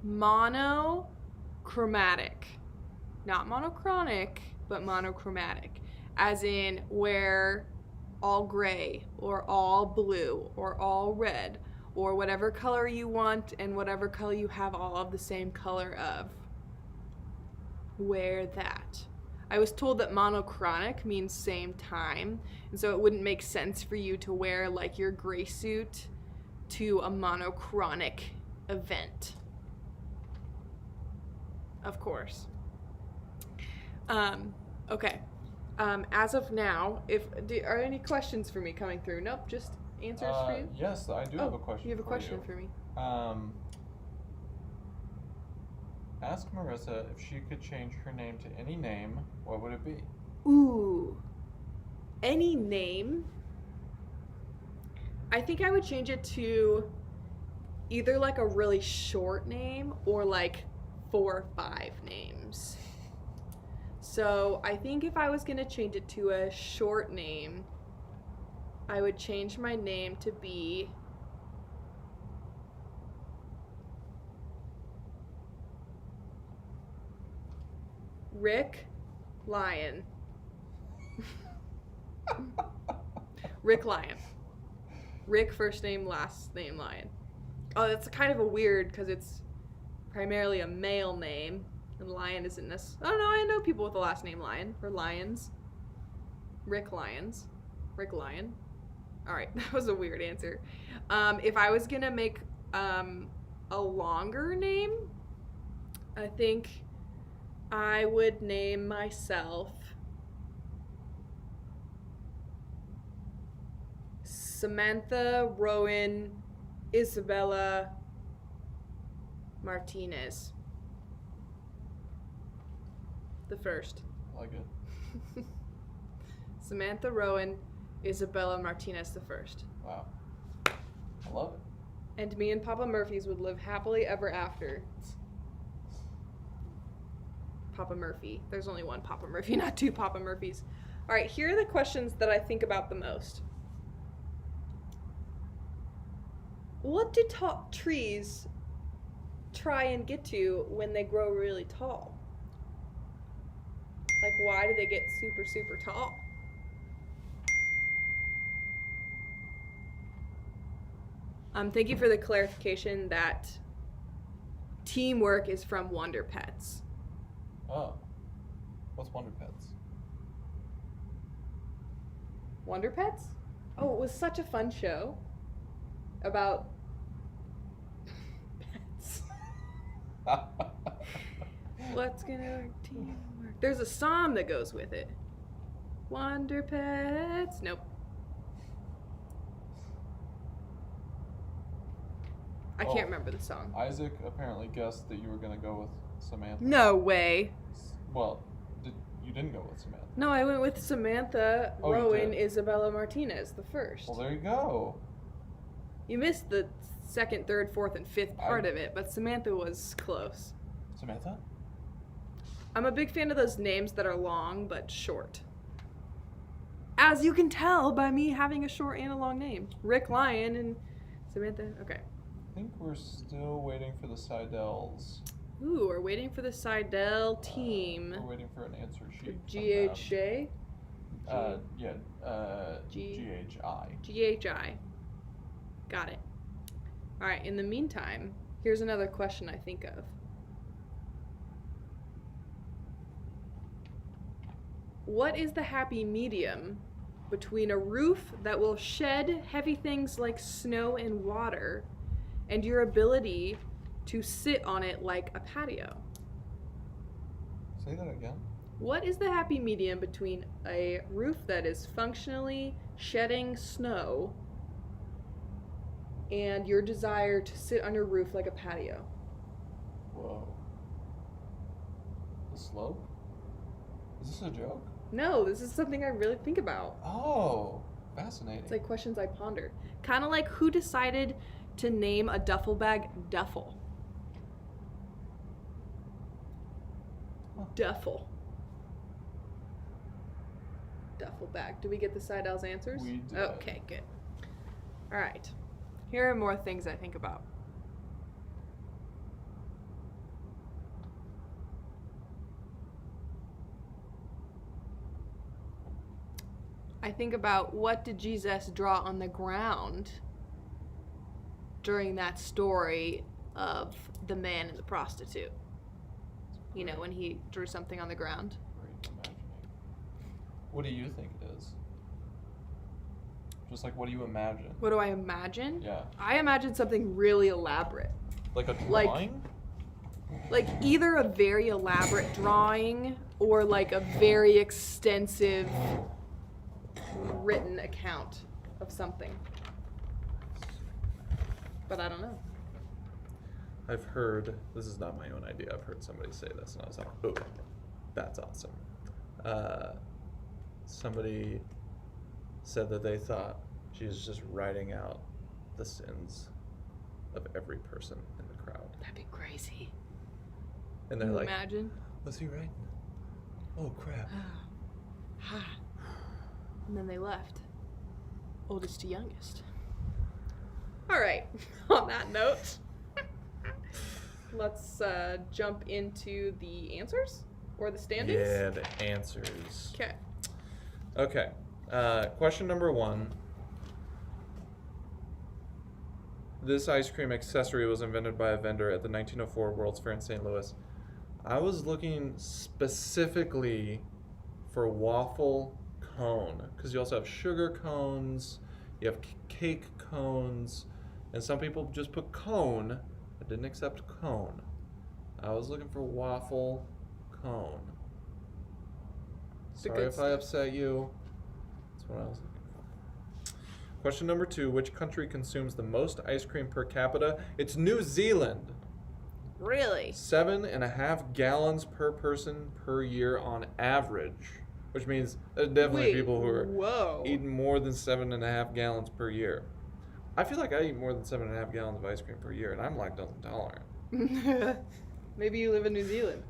monochromatic. Not monochronic, but monochromatic. As in where all gray, or all blue, or all red, or whatever color you want and whatever color you have all of the same color of. Wear that. I was told that monochronic means same time, and so it wouldn't make sense for you to wear like your gray suit to a monochronic event. Of course. Okay. As of now, are any questions for me coming through? Nope, just answers for you? Yes, I do have a question. You have a question for me. Ask Marissa if she could change her name to any name, what would it be? Ooh. Any name? I think I would change it to either like a really short name or like 4 or 5 names. So I think if I was going to change it to a short name, I would change my name to be Rick Lion. Rick Lion. Rick first name, last name Lion. Oh, that's kind of a weird because it's primarily a male name, and Lion isn't this. Oh no, I know people with the last name Lion or Lions. Rick Lions. Rick Lion. All right, that was a weird answer. If I was gonna make a longer name, I think I would name myself Samantha Rowan Isabella Martinez. The first. I like it. Samantha Rowan Isabella Martinez the first. Wow. I love it. And me and Papa Murphy's would live happily ever after. Papa Murphy. There's only one Papa Murphy, not 2 Papa Murphys. All right, here are the questions that I think about the most. What do trees try and get to when they grow really tall? Like, why do they get super, super tall? Thank you for the clarification that teamwork is from Wonder Pets. Oh. What's Wonder Pets? Wonder Pets? Oh, it was such a fun show about pets. What's gonna work? Teamwork. There's a song that goes with it. Wonder Pets. Nope. I can't remember the song. Isaac apparently guessed that you were going to go with Samantha. No way. Well, you didn't go with Samantha. No, I went with Samantha, Oh, you Rowan, did? Isabella Martinez, the first. Well, there you go. You missed the second, third, fourth, and fifth part of it, but Samantha was close. Samantha? I'm a big fan of those names that are long but short. As you can tell by me having a short and a long name. Rick Lyon and Samantha. Okay. I think we're still waiting for the Seidel's. Ooh, we're waiting for the Seidel team. We're waiting for an answer sheet. GHA? GHI. GHI. Got it. Alright, in the meantime, here's another question I think of. What is the happy medium between a roof that will shed heavy things like snow and water and your ability to sit on it like a patio? Say that again. What is the happy medium between a roof that is functionally shedding snow and your desire to sit on your roof like a patio? Whoa. The slope? Is this a joke? No, this is something I really think about. Oh, fascinating. It's like questions I ponder. Kind of like who decided to name a duffel bag Duffel? Duffel. Duffel bag. Did we get the Seidel's answers? We did. Okay, good. All right. Here are more things I think about. I think about what did Jesus draw on the ground during that story of the man and the prostitute. You know, when he drew something on the ground. Great imagining. What do you think it is? Just like, what do you imagine? What do I imagine? Yeah. I imagine something really elaborate. Like a Like- drawing? Like either a very elaborate drawing or like a very extensive written account of something. But I don't know. I've heard, this is not my own idea, I've heard somebody say this and I was like, oh, that's awesome. Somebody said that they thought she was just writing out the sins of every person in the crowd. That'd be crazy. And they're Can you like, imagine? what's he writing? Oh, crap. And then they left. Oldest to youngest. All right. On that note, let's jump into the answers or the standings. Yeah, the answers. Okay. Okay. Question number 1. This ice cream accessory was invented by a vendor at the 1904 World's Fair in St. Louis. I was looking specifically for waffle cone, because you also have sugar cones, you have cake cones, and some people just put cone. I didn't accept cone. I was looking for waffle cone. The Sorry good if I upset you. That's what I was looking for. Question number 2. Which country consumes the most ice cream per capita? It's New Zealand. Really? 7.5 gallons per person per year on average. Which means there's definitely people who are eating more than 7.5 gallons per year. I feel like I eat more than 7.5 gallons of ice cream per year, and I'm lactose intolerant. Maybe you live in New Zealand.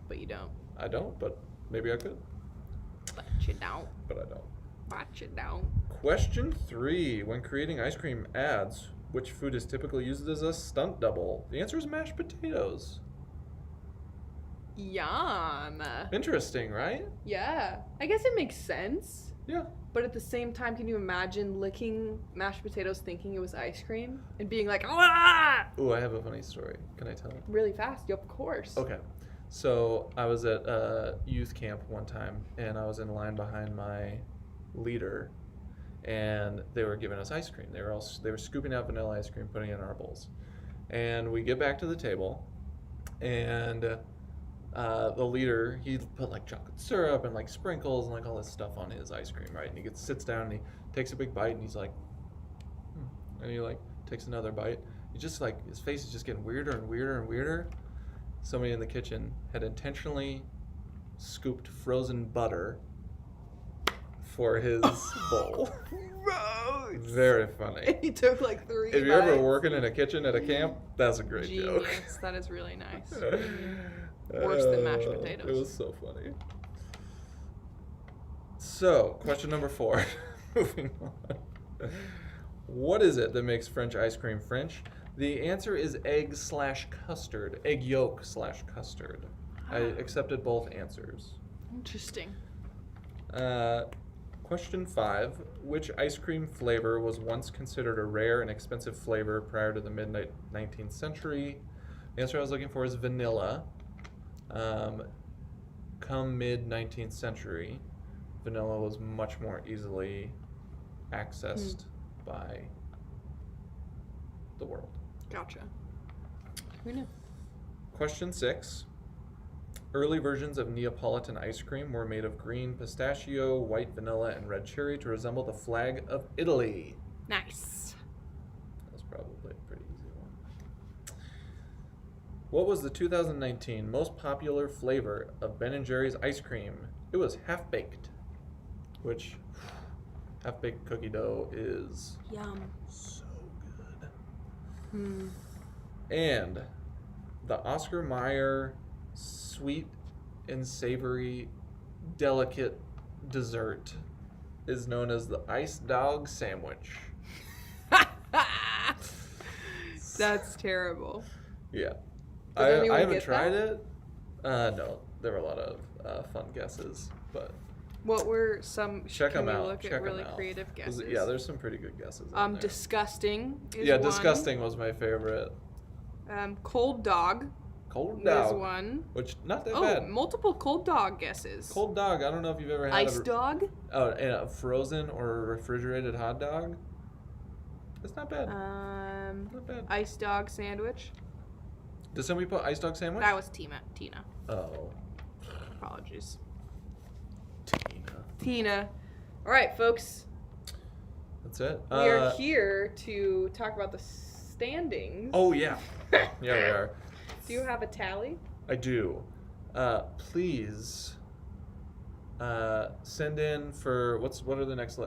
But you don't. I don't, but maybe I could. But you don't. But I don't. But you don't. Question 3. When creating ice cream ads, Which food is typically used as a stunt double? The answer is mashed potatoes. Yum. Interesting, right? Yeah. I guess it makes sense. Yeah. But at the same time, can you imagine licking mashed potatoes thinking it was ice cream and being like, ah! Ooh, I have a funny story. Can I tell it? Really fast? Of course. Okay. So I was at youth camp one time, and I was in line behind my leader, and they were giving us ice cream. They were scooping out vanilla ice cream, putting it in our bowls. And we get back to the table, and the leader, he put like chocolate syrup and like sprinkles and like all this stuff on his ice cream, right? And he sits down and he takes a big bite and he's like, and he like takes another bite. He just like, his face is just getting weirder and weirder and weirder. Somebody in the kitchen had intentionally scooped frozen butter for his bowl. Gross. Very funny. He took like 3 If you're ever bites. working in a kitchen at a camp, that's a great joke. Genius. That is really nice. Worse than mashed potatoes. It was so funny. So, question number 4. Moving on. What is it that makes French ice cream French? The answer is egg/custard. Egg yolk/custard. I accepted both answers. Interesting. Question 5. Which ice cream flavor was once considered a rare and expensive flavor prior to the mid-19th century? The answer I was looking for is vanilla. Come mid-19th century, vanilla was much more easily accessed by the world. Gotcha. Who knew? Question 6. Early versions of Neapolitan ice cream were made of green pistachio, white vanilla, and red cherry to resemble the flag of Italy. Nice. That's probably a pretty easy one. What was the 2019 most popular flavor of Ben & Jerry's ice cream? It was half-baked, which half-baked cookie dough is Yum. so good. And the Oscar Mayer sweet and savory delicate dessert is known as the Ice Dog Sandwich. That's terrible. Yeah. Did I anyone haven't get tried that? it. No, there were a lot of fun guesses, but What were some? check can them we out. look Check at really them out. creative guesses? Yeah, there's some pretty good guesses. on there. Disgusting. Is Yeah, one. disgusting was my favorite. Cold dog Cold is dog, one. which not that Oh, bad. multiple cold dog guesses. Cold dog. I don't know if you've ever had Ice dog. and a frozen or refrigerated hot dog. It's not bad. Not bad. Ice dog sandwich. Did somebody put ice dog sandwich? That was Tina. Oh, Apologies. Tina. Tina. All right, folks. That's it. We are here to talk about the standings. Oh yeah, yeah we are. Do you have a tally? I do. Please send in for what are the next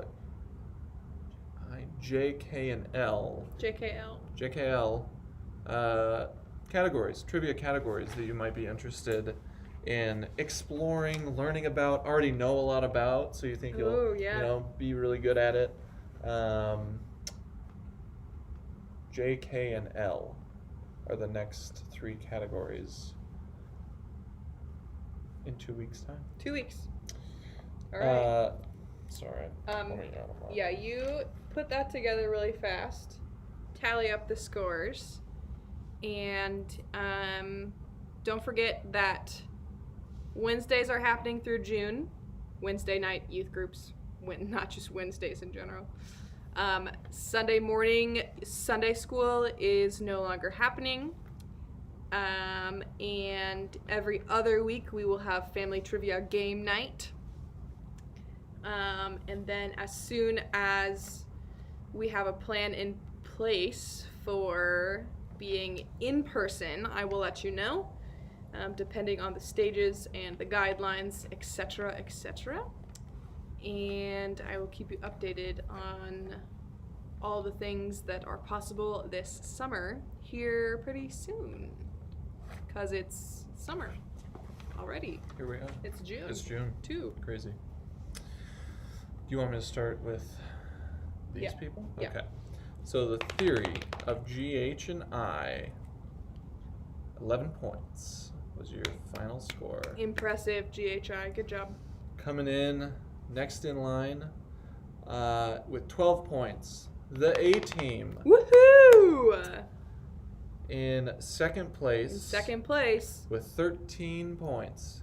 J, K, and L. JKL. JKL categories, trivia categories that you might be interested in exploring, learning about, already know a lot about, so you think you'll Ooh, yeah. be really good at it. J, K, and L are the next 3 categories in 2 weeks' time. 2 weeks. All right. Sorry. Yeah, you put that together really fast. Tally up the scores. And don't forget that Wednesdays are happening through June. Wednesday night youth groups, not just Wednesdays in general. Sunday morning Sunday school is no longer happening. And every other week we will have family trivia game night. And then as soon as we have a plan in place for being in person, I will let you know, depending on the stages and the guidelines, etc., etc. And I will keep you updated on all the things that are possible this summer here pretty soon, because it's summer already. Here we are. It's June. It's June. Too. Crazy. Do you want me to start with these Yeah. people? Yeah. Okay. So the theory of GH and I. 11 points was your final score. Impressive, GHI. Good job. Coming in next in line with 12 points, the A team. Woohoo! In second place. In second place. With 13 points,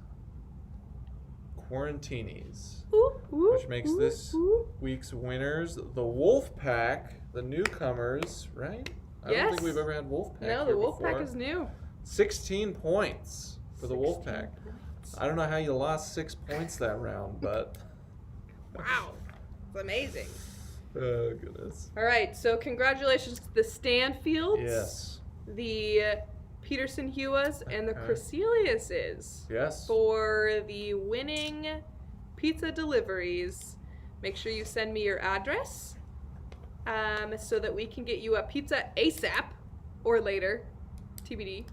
Quarantinis. Ooh, ooh, Which makes ooh, this ooh. week's winners the Wolf Pack, the newcomers, right? I don't think Yes. we've ever had Wolf Pack. No, here the Wolf Pack before. is new. 16 points for the Wolf 16 Pack. points. I don't know how you lost 6 points that round, but Wow. It's amazing. oh goodness. All right, so congratulations to the Stanfields, Yes. the Peterson Hewas, and the Okay. Creceliuses Yes. for the winning pizza deliveries. Make sure you send me your address so that we can get you a pizza ASAP or later, TBD.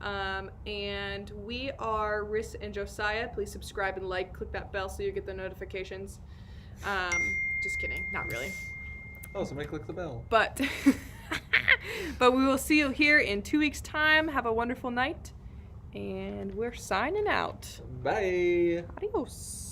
And we are Riss and Josiah. Please subscribe and like. Click that bell so you get the notifications. Just kidding. Not really. Oh, somebody click the bell. But but we will see you here in 2 weeks' time. Have a wonderful night. And we're signing out. Bye. Adios.